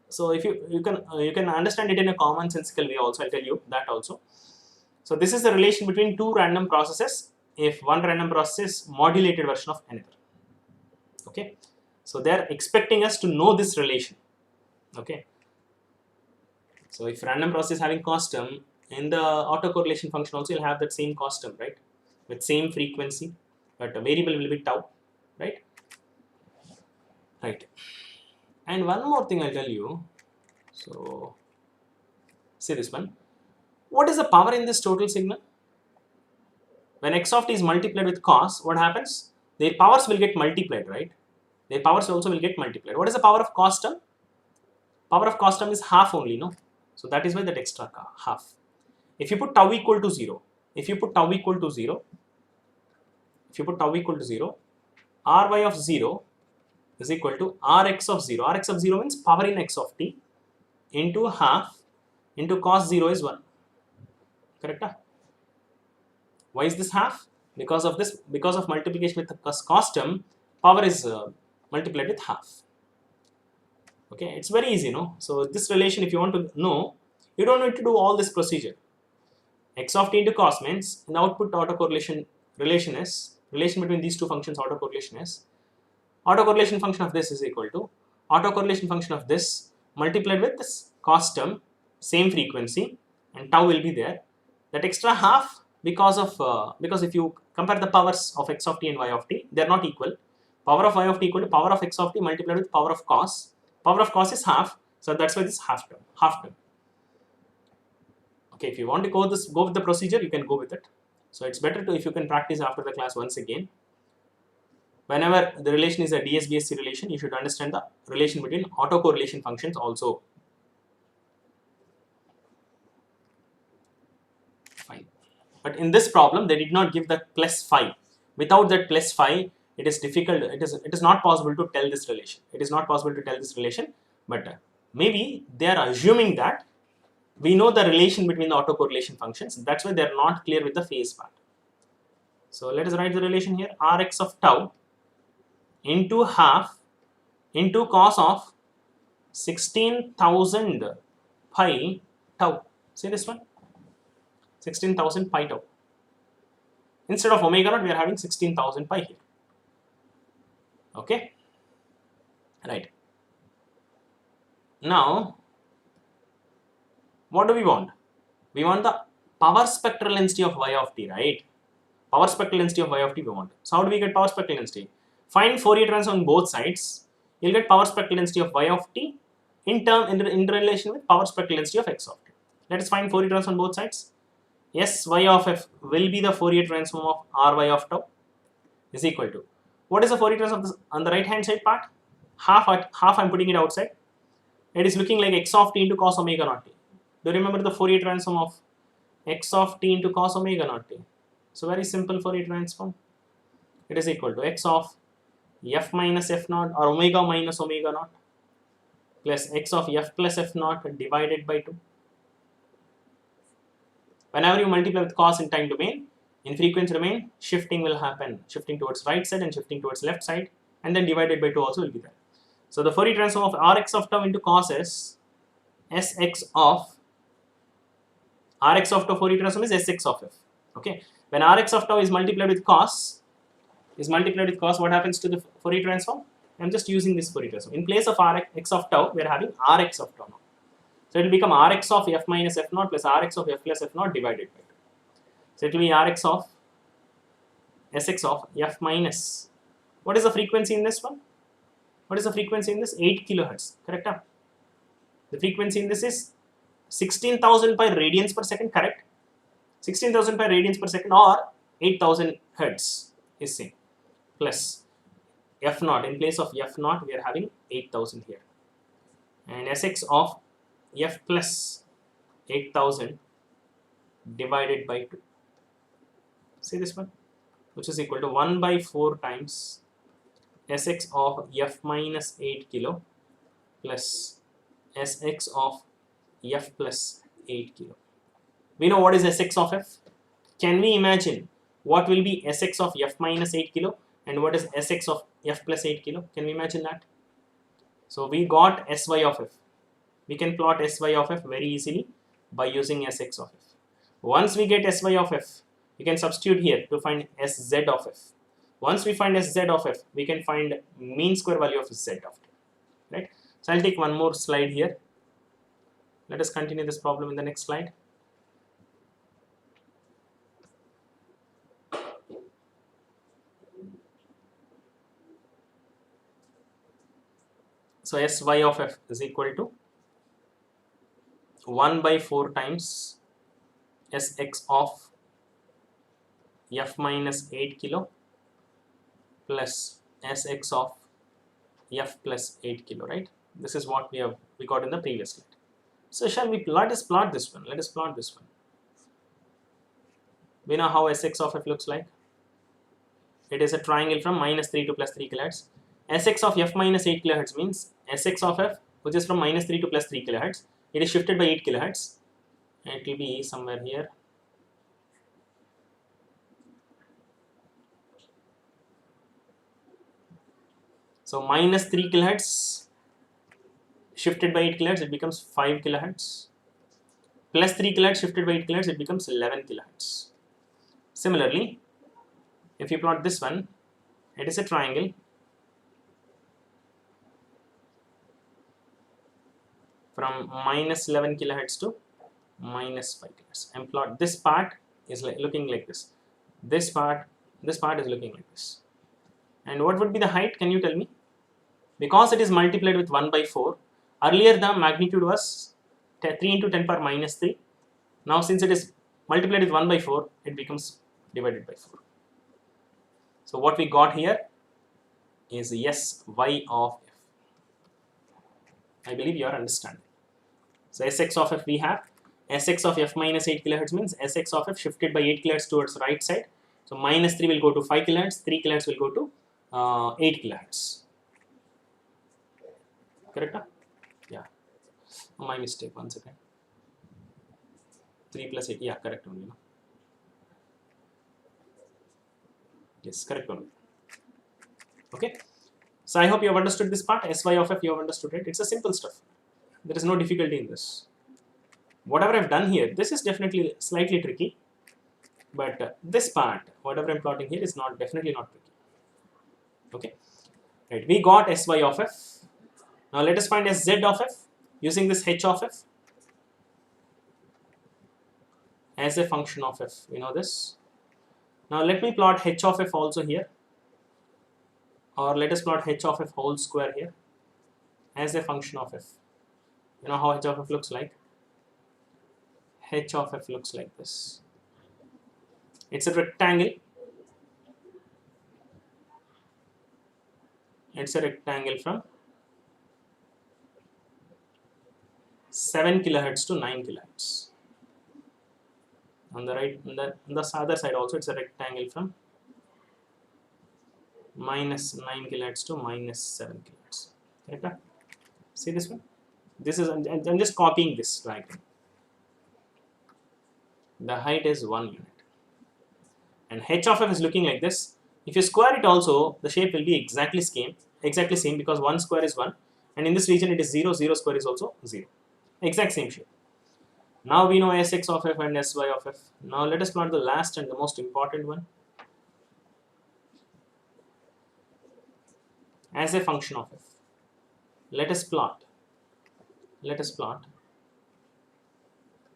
So if you can understand it in a commonsensical way also, I'll tell you that also. So this is the relation between two random processes if one random process is modulated version of another. Okay, so they are expecting us to know this relation. Okay, so if random process is having cos term, in the autocorrelation function also you'll have that same cos term, right, with same frequency, but a variable will be tau, right? Right. And one more thing I'll tell you. So see this one. What is the power in this total signal? When x of t is multiplied with cos, what happens? Their powers will get multiplied, right? Their powers also will get multiplied. What is the power of cos term? Power of cos term is half only, no? So that is why that extra half. If you put tau equal to 0, Ry of 0 is equal to Rx of 0. Rx of 0 means power in x of t into half into cos 0 is 1. Correct? Why is this half? Because of this, because of multiplication with the cos term, power is multiplied with half. Okay, it's very easy, no? So this relation, if you want to know, you don't need to do all this procedure. X of t into cos means in output autocorrelation relation between these two functions, autocorrelation function of this is equal to autocorrelation function of this multiplied with this cos term, same frequency, and tau will be there. That extra half, because if you compare the powers of x of t and y of t, they are not equal. Power of y of t equal to power of x of t multiplied with power of cos. Power of cos is half, so that's why this half term. Okay, if you want to go with the procedure, you can go with it. So it's better to, if you can practice after the class once again. Whenever the relation is a DSBSC relation, you should understand the relation between autocorrelation functions also. Fine. But in this problem, they did not give that plus phi. Without that plus phi, it is difficult. It is not possible to tell this relation. But maybe they are assuming that we know the relation between the autocorrelation functions. That's why they are not clear with the phase part. So let us write the relation here. Rx of tau into half into cos of 16,000 pi tau. See this one? 16,000 pi tau. Instead of omega naught, we are having 16,000 pi here. Okay? Right. Now, what do we want? We want the power spectral density of y of t, right? Power spectral density of y of t we want. So how do we get power spectral density? Find Fourier transform on both sides. You'll get power spectral density of y of t in relation with power spectral density of x of t. Let us find Fourier transform on both sides. S y of f will be the Fourier transform of r y of tau is equal to, what is the Fourier transform on the right hand side part? Half I'm putting it outside. It is looking like x of t into cos omega naught t. Do you remember the Fourier transform of x of t into cos omega naught t? So very simple Fourier transform. It is equal to x of f minus f naught or omega minus omega naught plus x of f plus f naught divided by 2. Whenever you multiply with cos in time domain, in frequency domain, shifting will happen. Shifting towards right side and shifting towards left side, and then divided by 2 also will be there. So the Fourier transform of rx of tau into cos s, sx of rx of tau Fourier transform is sx of f. Okay. When rx of tau is multiplied with cos, what happens to the Fourier transform? I'm just using this Fourier transform. In place of rx of tau, we are having rx of tau now. So it will become rx of f minus f naught plus rx of f plus f naught divided by 2. So it will be rx of sx of f minus. What is the frequency in this one? What is the frequency in this? 8 kilohertz. Correct? Huh? The frequency in this is 16,000 pi radians per second. Correct? 16,000 pi radians per second or 8,000 hertz is same. Plus f naught. In place of f naught, we are having 8,000 here. And sx of f plus 8,000 divided by 2. See this one? Which is equal to 1 by 4 times sx of f minus 8 kilo plus sx of f plus 8 kilo. We know what is sx of f. Can we imagine what will be sx of f minus 8 kilo and what is sx of f plus 8 kilo? Can we imagine that? So we got sy of f. We can plot sy of f very easily by using sx of f. Once we get sy of f, we can substitute here to find sz of f. Once we find sz of f, we can find mean square value of z of t. Right? So I'll take one more slide here. Let us continue this problem in the next slide. So sy of f is equal to 1 by 4 times sx of f minus 8 kilo plus sx of f plus 8 kilo, right? This is what we got in the previous slide. So let us plot this one. Let us plot this one. We know how sx of f looks like. It is a triangle from minus 3 to plus 3 kilohertz. Sx of f minus 8 kilohertz means sx of f, which is from minus 3 to plus 3 kilohertz. It is shifted by 8 kilohertz. And it will be somewhere here. So minus 3 kilohertz shifted by 8 kilohertz, it becomes 5 kilohertz. Plus 3 kilohertz shifted by 8 kilohertz, it becomes 11 kilohertz. Similarly, if you plot this one, it is a triangle from minus 11 kilohertz to minus 5 kilohertz. And plot this part is looking like this. This part is looking like this. And what would be the height? Can you tell me? Because it is multiplied with 1 by 4. Earlier the magnitude was 3 into 10 power minus 3. Now since it is multiplied with 1 by 4, it becomes divided by 4. So what we got here is sy of f. I believe you are understanding. So sx of f we have. Sx of f minus 8 kilohertz means sx of f shifted by 8 kilohertz towards right side. So minus 3 will go to 5 kilohertz, 3 kilohertz will go to 8 kilohertz. Correct? Yeah. Oh, my mistake. 1 second. 3 plus 8. Yeah, correct only. No? Yes, correct only. Okay. So I hope you have understood this part. Sy of f, you have understood it. It's a simple stuff. There is no difficulty in this. whatever I've done here, this is definitely slightly tricky, but this part, whatever I'm plotting here, is definitely not tricky. Okay, right? We got Sy of f. Now let us find Sz of f using this h of f as a function of f. We know this. Now let me plot h of f also here, or let us plot h of f whole square here as a function of f. You know how h of f looks like? H of f looks like this. It's a rectangle. It's a rectangle from 7 kilohertz to 9 kilohertz. On the right, on the other side also, it's a rectangle from minus 9 kilohertz to minus 7 kilohertz. Correct? See this one? This is, I'm just copying this diagram. The height is 1 unit. And h of f is looking like this. If you square it also, the shape will be exactly same because 1 square is 1. And in this region it is 0, 0 square is also 0. Exact same shape. Now we know Sx of f and Sy of f. Now let us plot the last and the most important one as a function of f. Let us plot